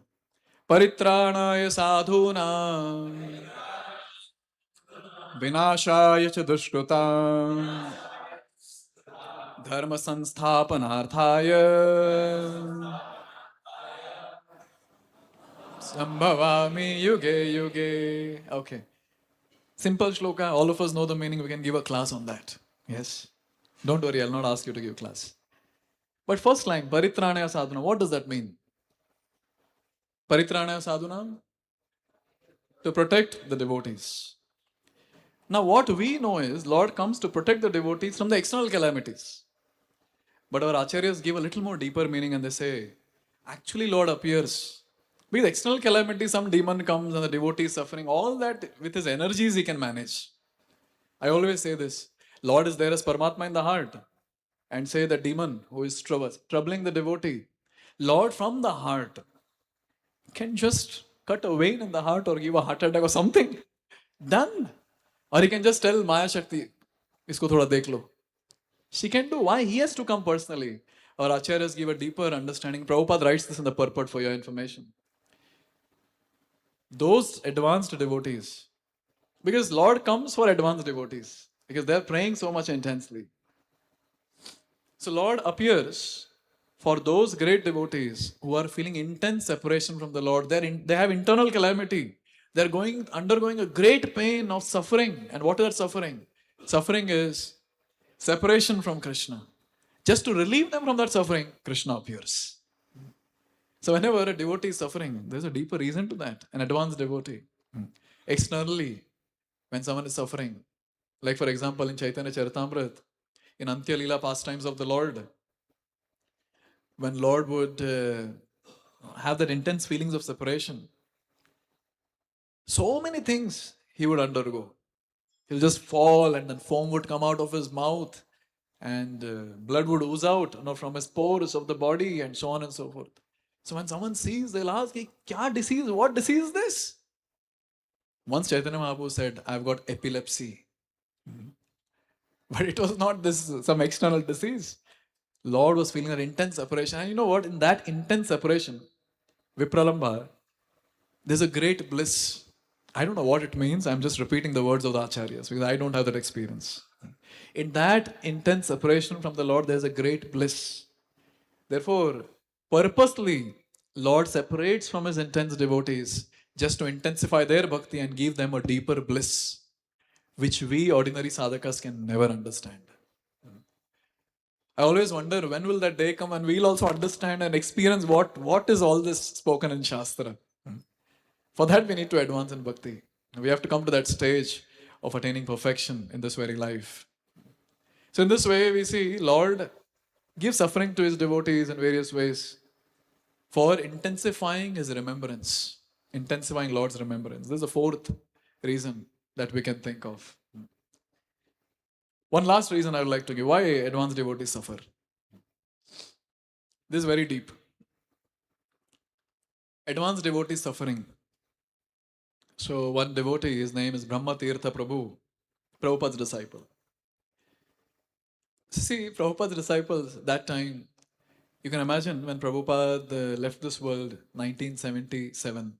Paritranaya sadhuna vinashaya cha dushkrita dharma sansthapanarthaya sambhavami yuge yuge. Okay. Simple shloka, all of us know the meaning, we can give a class on that. Yes? Don't worry, I'll not ask you to give class. But first line, Paritranaya sadhuna, what does that mean? Paritranaya sadhuna? To protect the devotees. Now what we know is, Lord comes to protect the devotees from the external calamities. But our acharyas give a little more deeper meaning and they say, actually Lord appears. With external calamity, some demon comes and the devotee is suffering. All that with his energies he can manage. I always say this, Lord is there as Paramatma in the heart. And say the demon who is troubling the devotee, Lord from the heart can just cut a vein in the heart or give a heart attack or something. Done. Or he can just tell Maya Shakti, isko thoda dekh lo. She can do. Why? He has to come personally. Our acharyas give a deeper understanding. Prabhupada writes this in the purport for your information. Those advanced devotees, because Lord comes for advanced devotees, because they are praying so much intensely. So Lord appears for those great devotees who are feeling intense separation from the Lord. They have internal calamity. They're undergoing a great pain of suffering. And what is that suffering? Suffering is separation from Krishna. Just to relieve them from that suffering, Krishna appears. So whenever a devotee is suffering, there's a deeper reason to that. An advanced devotee. Externally, when someone is suffering, like for example in Chaitanya Charitamrita, in Antya Leela pastimes of the Lord, when Lord would have that intense feelings of separation, so many things he would undergo. He'll just fall and then foam would come out of his mouth and blood would ooze out from his pores of the body and so on and so forth. So when someone sees, they'll ask, kya disease? What disease is this? Once Chaitanya Mahaprabhu said, I've got epilepsy. But it was not this some external disease. Lord was feeling an intense separation. And you know what? In that intense separation, Vipralambha, there's a great bliss. I don't know what it means. I'm just repeating the words of the acharyas because I don't have that experience. In that intense separation from the Lord, there's a great bliss. Therefore, purposely, Lord separates from his intense devotees just to intensify their bhakti and give them a deeper bliss, which we ordinary sadhakas can never understand. I always wonder when will that day come and we'll also understand and experience what is all this spoken in Shastra. For that we need to advance in bhakti. We have to come to that stage of attaining perfection in this very life. So in this way we see Lord gives suffering to his devotees in various ways for intensifying his remembrance, intensifying Lord's remembrance. This is the fourth reason that we can think of. One last reason I would like to give why advanced devotees suffer. This is very deep. Advanced devotees suffering. So one devotee, his name is Brahma Tirtha Prabhu, Prabhupada's disciple. See, Prabhupada's disciples that time, You can imagine when Prabhupada left this world 1977.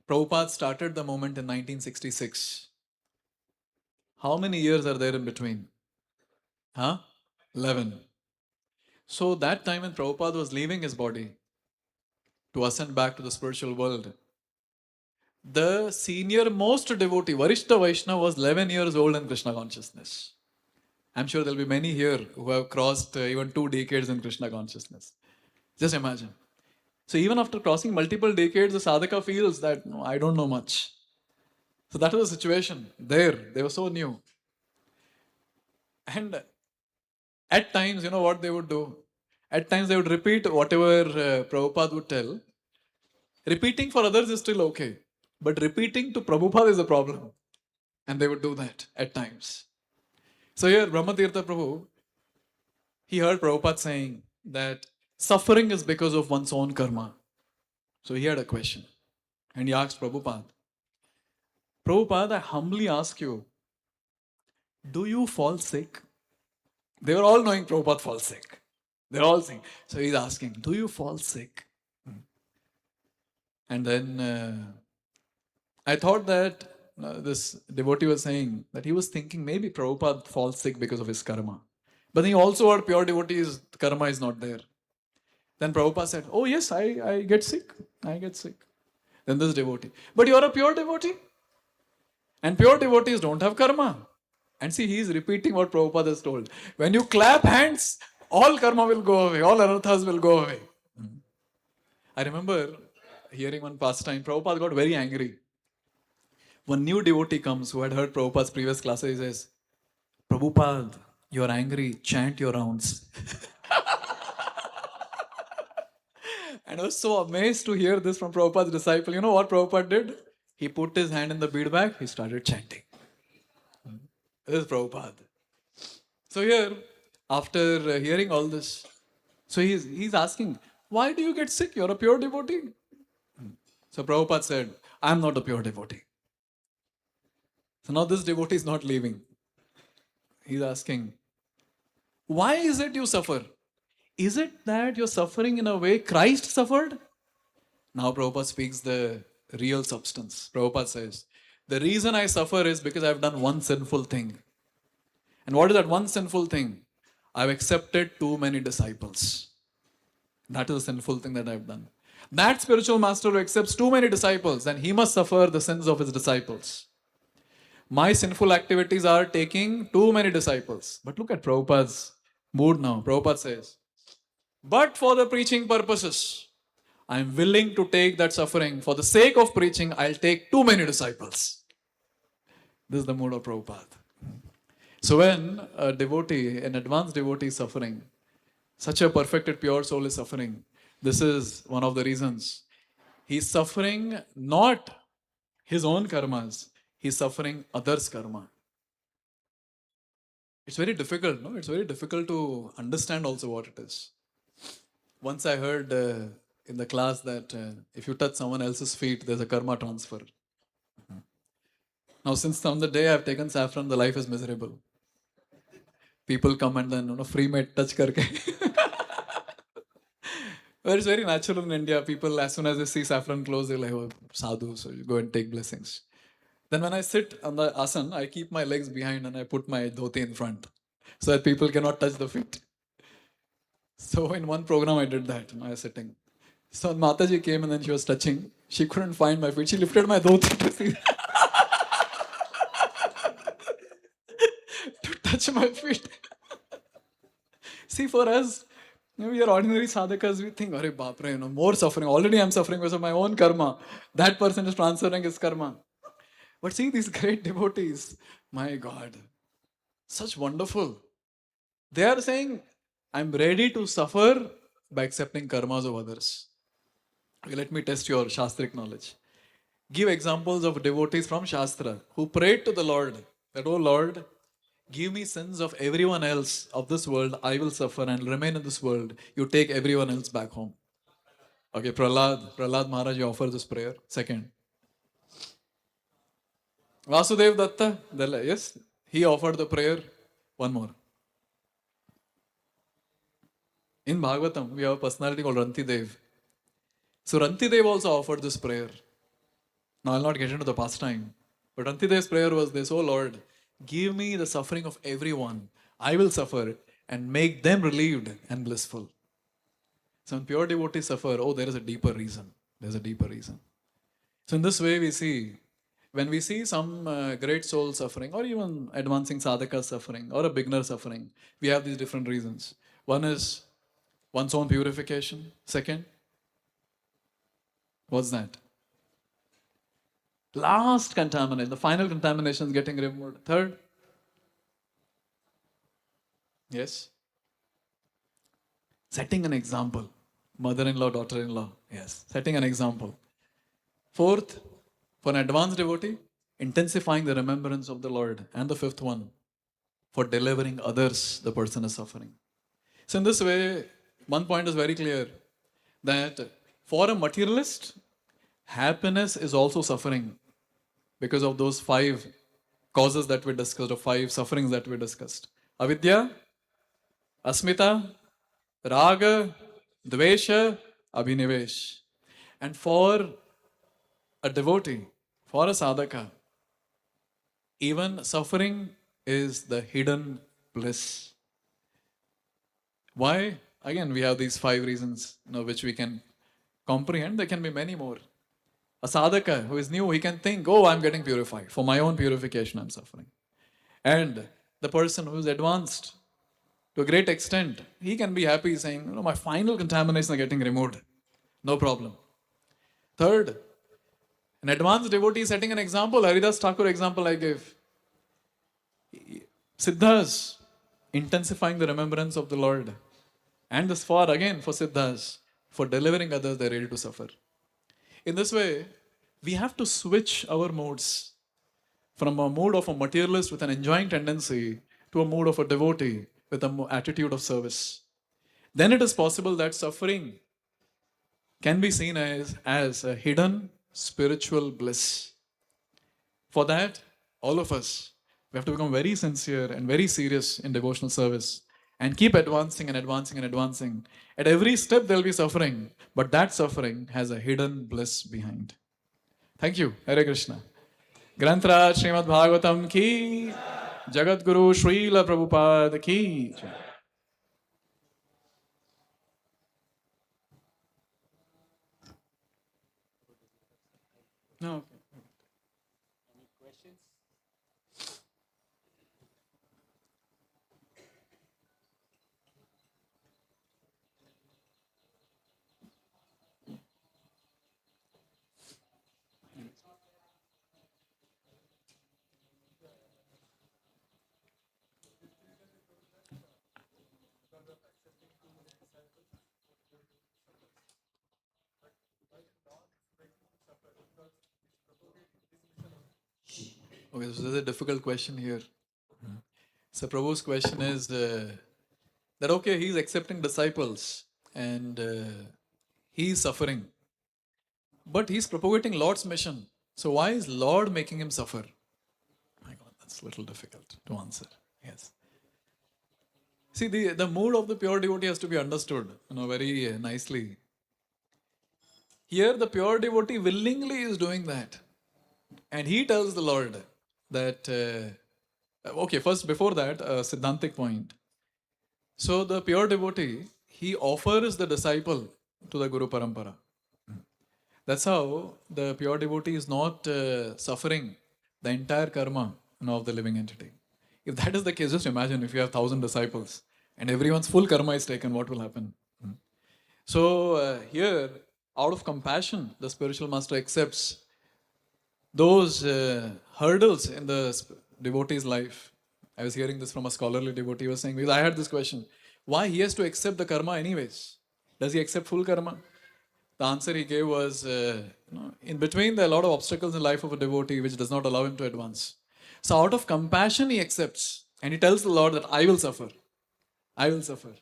Prabhupada started the movement in 1966. How many years are there in between? Huh? 11. So that time when Prabhupada was leaving his body to ascend back to the spiritual world, the senior most devotee, Varishta Vaishnava, was 11 years old in Krishna consciousness. I'm sure there'll be many here who have crossed even 2 decades in Krishna consciousness. Just imagine. So even after crossing multiple decades, the sadhaka feels that, no, I don't know much. So that was the situation there. They were so new. And at times, you know what they would do? At times they would repeat whatever Prabhupada would tell. Repeating for others is still okay. But repeating to Prabhupada is a problem. And they would do that at times. So here, Brahmatirtha Prabhu, he heard Prabhupada saying that suffering is because of one's own karma. So he had a question. And he asked Prabhupada, Prabhupada, I humbly ask you, do you fall sick? They were all knowing Prabhupada falls sick. They're all saying. So he's asking, do you fall sick? And then I thought that this devotee was saying that he was thinking maybe Prabhupada falls sick because of his karma. But he also heard pure devotees, karma is not there. Then Prabhupada said, oh yes, I get sick. I get sick. Then this devotee, but you are a pure devotee. And pure devotees don't have karma. And see, he is repeating what Prabhupada has told. When you clap hands, all karma will go away, all anarthas will go away. I remember hearing one pastime, Prabhupada got very angry. One new devotee comes who had heard Prabhupada's previous classes, he says, Prabhupada, you are angry, chant your rounds. And I was so amazed to hear this from Prabhupada's disciple. You know what Prabhupada did? He put his hand in the bead bag, he started chanting. This is Prabhupada. So here, after hearing all this, so he's asking, why do you get sick? You're a pure devotee. So Prabhupada said, I'm not a pure devotee. So now this devotee is not leaving. He's asking, why is it you suffer? Is it that you're suffering in a way Christ suffered? Now Prabhupada speaks the real substance. Prabhupada says, the reason I suffer is because I've done one sinful thing. And what is that one sinful thing? I've accepted too many disciples. That is a sinful thing that I've done. That spiritual master who accepts too many disciples, then he must suffer the sins of his disciples. My sinful activities are taking too many disciples. But look at Prabhupada's mood now. Prabhupada says, but for the preaching purposes, I'm willing to take that suffering. For the sake of preaching, I'll take too many disciples. This is the mood of Prabhupada. So when a devotee, an advanced devotee is suffering, such a perfected pure soul is suffering, this is one of the reasons. He's suffering not his own karmas, he's suffering others' karma. It's very difficult, no? It's very difficult to understand also what it is. Once I heard in the class that if you touch someone else's feet, there's a karma transfer. Now, since from the day I've taken saffron, the life is miserable. People come and then, free mate touch karke. But it's very natural in India. People, as soon as they see saffron clothes, they're like, oh, sadhu, so you go and take blessings. Then when I sit on the asan, I keep my legs behind and I put my dhoti in front so that people cannot touch the feet. So in one program, I did that. I was sitting. So Mataji came and then she was touching. She couldn't find my feet. She lifted my dhoti to see to touch my feet. See, for us, we are ordinary sadhakas. We think, "Arey baapre, more suffering. Already I'm suffering because of my own karma. That person is transferring his karma." But see these great devotees, my God, such wonderful. They are saying, I'm ready to suffer by accepting karmas of others. Okay, let me test your Shastric knowledge. Give examples of devotees from Shastra who prayed to the Lord that, oh Lord, give me sins of everyone else of this world. I will suffer and remain in this world. You take everyone else back home. Okay, Prahlad Maharaj, you offer this prayer. Second. Vasudev Datta, yes, he offered the prayer. One more. In Bhagavatam, we have a personality called Rantidev. So Rantidev also offered this prayer. Now I'll not get into the pastime. But Rantidev's prayer was this: Oh Lord, give me the suffering of everyone. I will suffer and make them relieved and blissful. So when pure devotees suffer, oh, there is a deeper reason. There's a deeper reason. So in this way we see, when we see some great soul suffering, or even advancing sadhaka suffering, or a beginner suffering, we have these different reasons. One is one's own purification. Second, what's that? Last contamination, the final contamination is getting removed. Third, yes, setting an example. Mother-in-law, daughter-in-law, yes, setting an example. Fourth, for an advanced devotee, intensifying the remembrance of the Lord. And the fifth one, for delivering others, the person is suffering. So in this way, one point is very clear, that for a materialist, happiness is also suffering because of those 5 causes that we discussed, or 5 sufferings that we discussed. Avidya, asmita, raga, dvesha, abhinivesh. And for a devotee, for a sadhaka, even suffering is the hidden bliss. Why? Again, we have these 5 reasons, which we can comprehend. There can be many more. A sadhaka who is new, he can think, oh, I'm getting purified. For my own purification, I'm suffering. And the person who is advanced to a great extent, he can be happy saying, my final contaminations are getting removed. No problem. Third, an advanced devotee setting an example. Haridas Thakur example I gave. Siddhas, intensifying the remembrance of the Lord. And this for Siddhas, for delivering others, they're ready to suffer. In this way, we have to switch our modes from a mood of a materialist with an enjoying tendency to a mood of a devotee with an attitude of service. Then it is possible that suffering can be seen as a hidden spiritual bliss. For that, all of us, we have to become very sincere and very serious in devotional service and keep advancing and advancing and advancing. At every step there will be suffering, but that suffering has a hidden bliss behind. Thank you. Hare Krishna. Granth Raj Srimad Bhagavatam ki, Jagat Guru Srila Prabhupada ki. No, okay. Any questions? Okay, so there's a difficult question here. So Prabhu's question is that okay, he's accepting disciples and he's suffering, but he's propagating Lord's mission. So why is Lord making him suffer? My God, that's a little difficult to answer. Yes. See, the mood of the pure devotee has to be understood, very nicely. Here, the pure devotee willingly is doing that, and he tells the Lord that. Okay, first before that, a Siddhantic point. So the pure devotee, he offers the disciple to the Guru Parampara. That's how the pure devotee is not suffering the entire karma of the living entity. If that is the case, just imagine if you have 1,000 disciples and everyone's full karma is taken, what will happen? So here, out of compassion, the spiritual master accepts those hurdles in the devotee's life. I was hearing this from a scholarly devotee. He was saying, because I had this question, why he has to accept the karma anyways? Does he accept full karma? The answer he gave was, in between there are a lot of obstacles in the life of a devotee which does not allow him to advance. So out of compassion he accepts and he tells the Lord that I will suffer. I will suffer.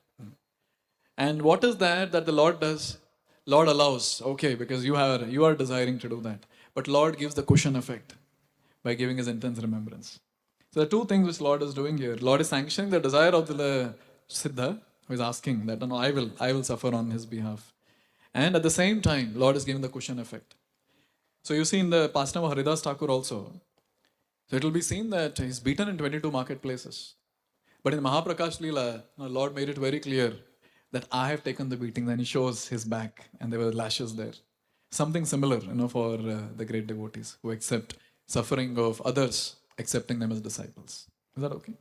And what is that the Lord does? Lord allows, okay, because you are desiring to do that. But Lord gives the cushion effect by giving his intense remembrance. So there are two things which Lord is doing here. Lord is sanctioning the desire of the Siddha, who is asking that, no, I will suffer on his behalf. And at the same time, Lord is giving the cushion effect. So you see in the pastime of Haridas Thakur also, so it will be seen that he's beaten in 22 marketplaces. But in Mahaprakash Leela, Lord made it very clear that I have taken the beating. Then he shows his back and there were lashes there. Something similar, for the great devotees who accept suffering of others, accepting them as disciples. Is that okay?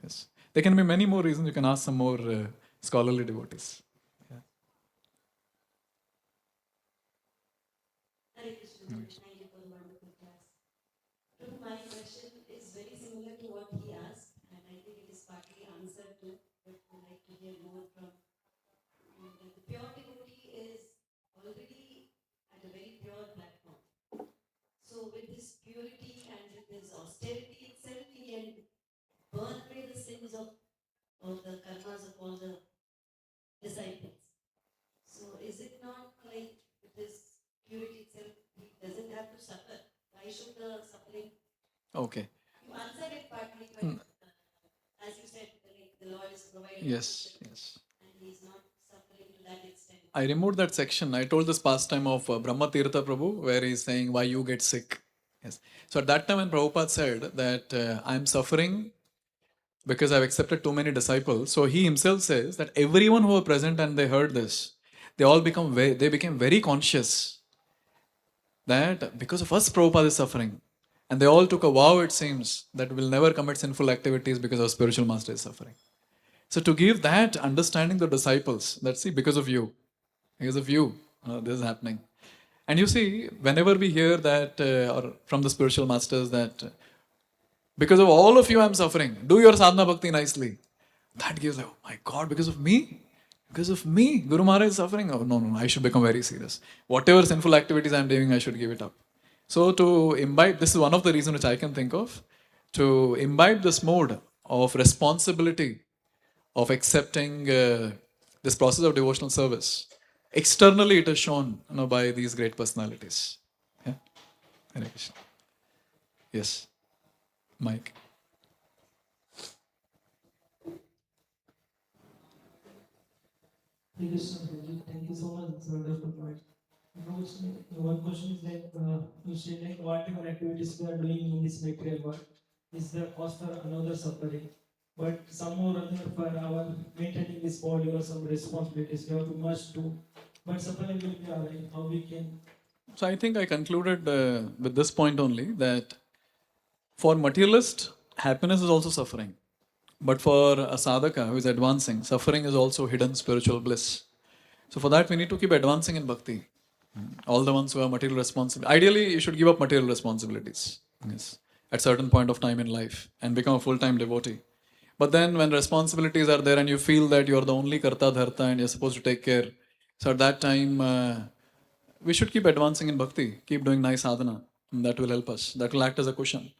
Yes. There can be many more reasons. You can ask some more scholarly devotees. Yeah. Hare Krishna, thank you for the wonderful class. Prabhu, my question is very similar to what he asked, and I think it is partly answered too, but would like to hear more from you. The pure devotee is already at a very pure platform. So with this purity and with this austerity itself, he can burn away the sins of the karmas of all the disciples. So is it not like with this purity itself, he doesn't have to suffer? Why should the suffering? Okay. You answered it partly, but as you said, the Lord is providing. Yes, yes. And he is not suffering to that extent. I removed that section. I told this pastime of Brahma Tirtha Prabhu, where he's saying why you get sick. Yes. So at that time when Prabhupada said that I'm suffering because I've accepted too many disciples, so he himself says that everyone who were present and they heard this, they became very conscious that because of us Prabhupada is suffering. And they all took a vow, it seems, that we'll never commit sinful activities because our spiritual master is suffering. So to give that understanding to disciples, that see, because of you, this is happening. And you see, whenever we hear that, or from the spiritual masters, that because of all of you I'm suffering, do your sadhana bhakti nicely. That gives like, oh my God, because of me? Because of me, Guru Maharaj is suffering. Oh, no, I should become very serious. Whatever sinful activities I'm doing, I should give it up. So to imbibe, this is one of the reasons which I can think of, to imbibe this mode of responsibility, of accepting this process of devotional service. Externally, it is shown by these great personalities. Yeah? Hare Krishna. Yes. Mike. Thank you so much. It's wonderful point. One question is like, you say like whatever activities we are doing in this material world is the cause for another suffering. But some or other for our maintaining this body or some responsibilities we have to must do. But suffering will be alright. How we can? So I think I concluded with this point only that for materialist, happiness is also suffering. But for a sadhaka who is advancing, suffering is also hidden spiritual bliss. So for that, we need to keep advancing in bhakti. All the ones who have material responsibility. Ideally, you should give up material responsibilities. Yes. At certain point of time in life and become a full-time devotee. But then when responsibilities are there and you feel that you are the only karta dharta and you're supposed to take care, so at that time, we should keep advancing in bhakti, keep doing nice sadhana. And that will help us. That will act as a cushion.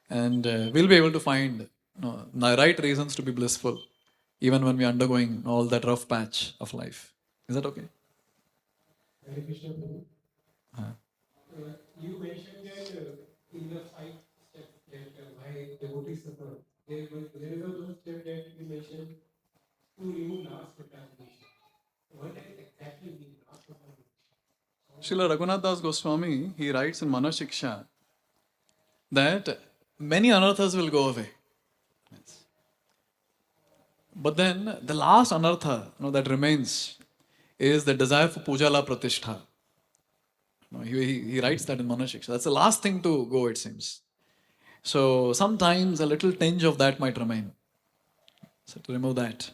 And we'll be able to find the right reasons to be blissful, even when we're undergoing all that rough patch of life. Is that okay? Hare Krishna Prabhu. You mentioned that in the 5 steps that why devotees suffer, there is a step that you mentioned to remove last contamination. What does exactly mean last contamination? Srila Raghunath Das Goswami, he writes in Manashiksha that many anarthas will go away. Yes. But then the last anartha that remains is the desire for pujala pratishtha. He writes that in Manashiksha. That's the last thing to go, it seems. So sometimes a little tinge of that might remain. So to remove that.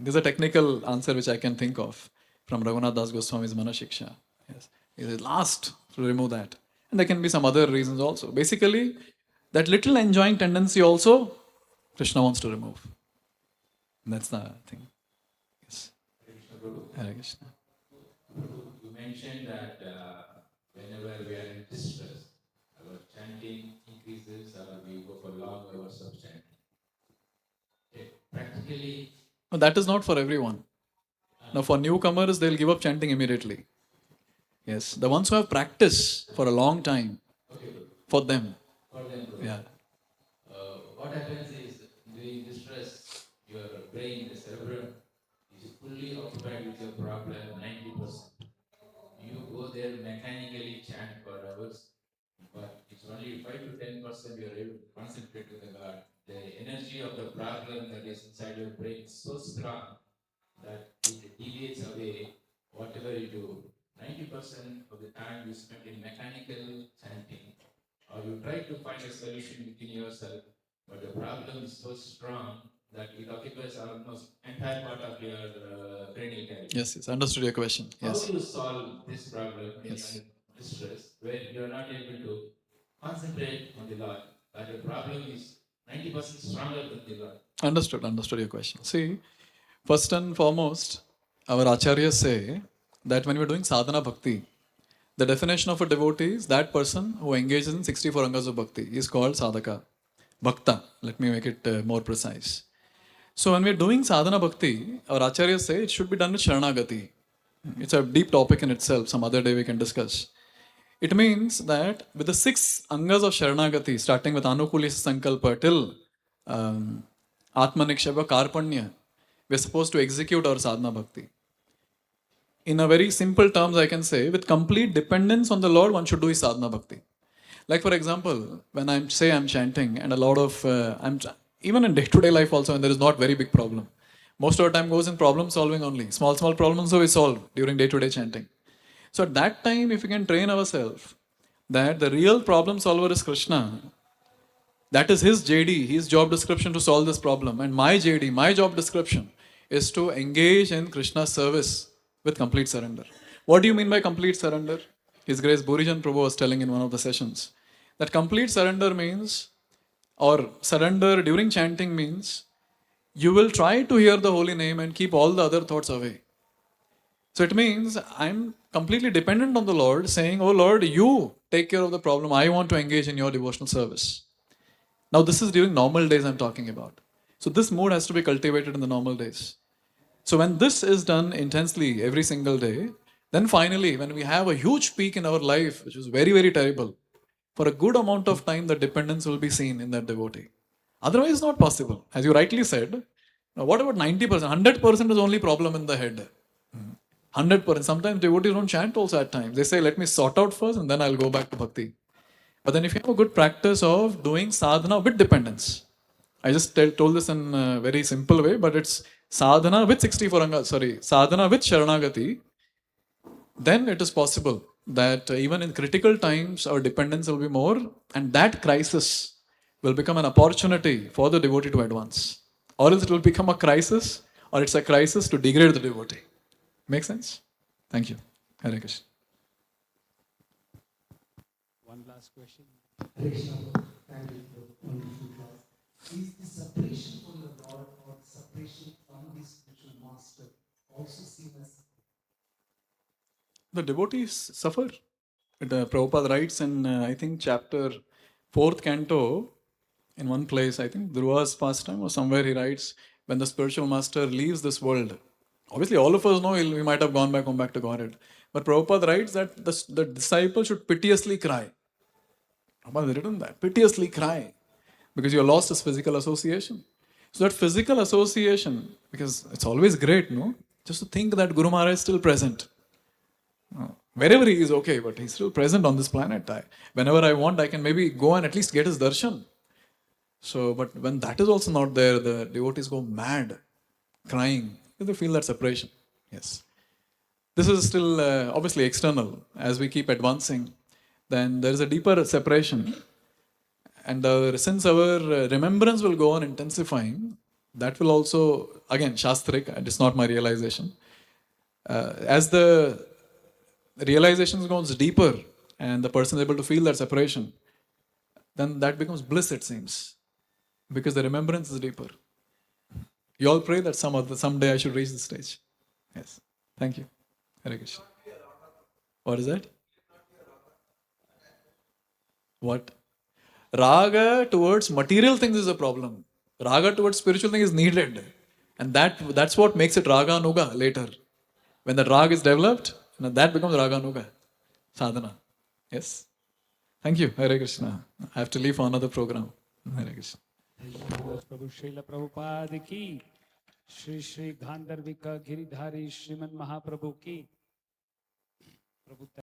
This is a technical answer which I can think of from Raghunath Das Goswami's Manashiksha. Yes. It is last to remove that. And there can be some other reasons also. Basically, that little enjoying tendency also, Krishna wants to remove. That's the thing. Yes. Hare Krishna. You mentioned that whenever we are in distress, our chanting increases or we go for long hours of chanting. Okay. Practically, No, that is not for everyone. Now, for newcomers, they'll give up chanting immediately. Yes. The ones who have practiced for a long time, okay, for them. for them, Yeah. what happens is during distress, your brain, the cerebrum, is fully occupied with your problem 90%. You go there mechanically chant for hours, but it's only 5 to 10% you are able to concentrate with the God. The energy of the problem that is inside your brain is so strong that it deviates away whatever you do. 90% of the time you spend in mechanical chanting, or you try to find a solution within yourself, but the problem is so strong that it occupies almost entire part of your cranial cavity. Yes, understood your question. How Yes. do you solve this problem when Yes. you are in distress, where you are not able to concentrate on the Lord, but the problem is 90% stronger than the Lord? Understood your question. See, first and foremost, our acharyas say that when we're doing sadhana bhakti, the definition of a devotee is that person who engages in 64 angas of bhakti is called sadhaka. Bhakta. Let me make it more precise. So when we're doing sadhana bhakti, our acharyas say it should be done with sharanagati. It's a deep topic in itself. Some other day we can discuss. It means that with the 6 angas of sharanagati, starting with anukuli sankalpa till atmanikshava karpanya, we're supposed to execute our sadhana bhakti. In a very simple terms, I can say, with complete dependence on the Lord, one should do his sadhana bhakti. Like for example, when I'm chanting, and a lot of even in day-to-day life also, when there is not very big problem, most of the time goes in problem solving only. Small problems we solve during day-to-day chanting. So at that time, if we can train ourselves that the real problem solver is Krishna, that is his JD, his job description to solve this problem, and my JD, my job description is to engage in Krishna's service with complete surrender. What do you mean by complete surrender? His Grace Burijan Prabhu was telling in one of the sessions that complete surrender means, or surrender during chanting means, you will try to hear the holy name and keep all the other thoughts away. So it means I'm completely dependent on the Lord, saying, oh Lord, you take care of the problem. I want to engage in your devotional service. Now, this is during normal days I'm talking about. So, this mood has to be cultivated in the normal days. So, when this is done intensely every single day, then finally, when we have a huge peak in our life, which is very, very terrible, for a good amount of time, the dependence will be seen in that devotee. Otherwise, it's not possible. As you rightly said, now what about 90%? 100% is only problem in the head. 100%. Sometimes devotees don't chant also at times. They say, let me sort out first and then I'll go back to bhakti. But then if you have a good practice of doing sadhana with dependence, I just told this in a very simple way, but it's sadhana with 64 angas, sadhana with sharanagati, then it is possible that even in critical times, our dependence will be more, and that crisis will become an opportunity for the devotee to advance. Or else it will become a crisis, or it's a crisis to degrade the devotee. Make sense? Thank you. Hare Krishna. One last question. Hare Krishna, thank you for wonderful class. Is the separation from the Lord or separation from the spiritual master also seen as The devotees suffer. Prabhupada writes in, I think, chapter 4th canto, in one place, I think, Dhruva's pastime or somewhere he writes, when the spiritual master leaves this world. Obviously, all of us know we might have gone back to Godhead. But Prabhupada writes that the disciple should piteously cry. Prabhupada has written that. Piteously cry. Because you lost his physical association. So that physical association, because it's always great, no? Just to think that Guru Maharaj is still present. Wherever he is, okay, but he's still present on this planet. Whenever I want, I can maybe go and at least get his darshan. So, but when that is also not there, the devotees go mad, crying. They feel that separation. Yes. This is still obviously external. As we keep advancing, then there is a deeper separation. And since our remembrance will go on intensifying, that will also, again, Shastric, and it's not my realization. As the realization goes deeper and the person is able to feel that separation, then that becomes bliss, it seems, because the remembrance is deeper. You all pray that someday I should reach this stage. Yes. Thank you. Hare Krishna. What is that? What? Raga towards material things is a problem. Raga towards spiritual things is needed. And that's what makes it Raga Anuga later. When the Raga is developed, that becomes Raga Anuga. Sadhana. Yes. Thank you. Hare Krishna. I have to leave for another program. Hare Krishna. Prabhu Srila Prabhupada ki Sri Sri Gandharvika Giridhari Sriman Mahaprabhu ki. Prabhu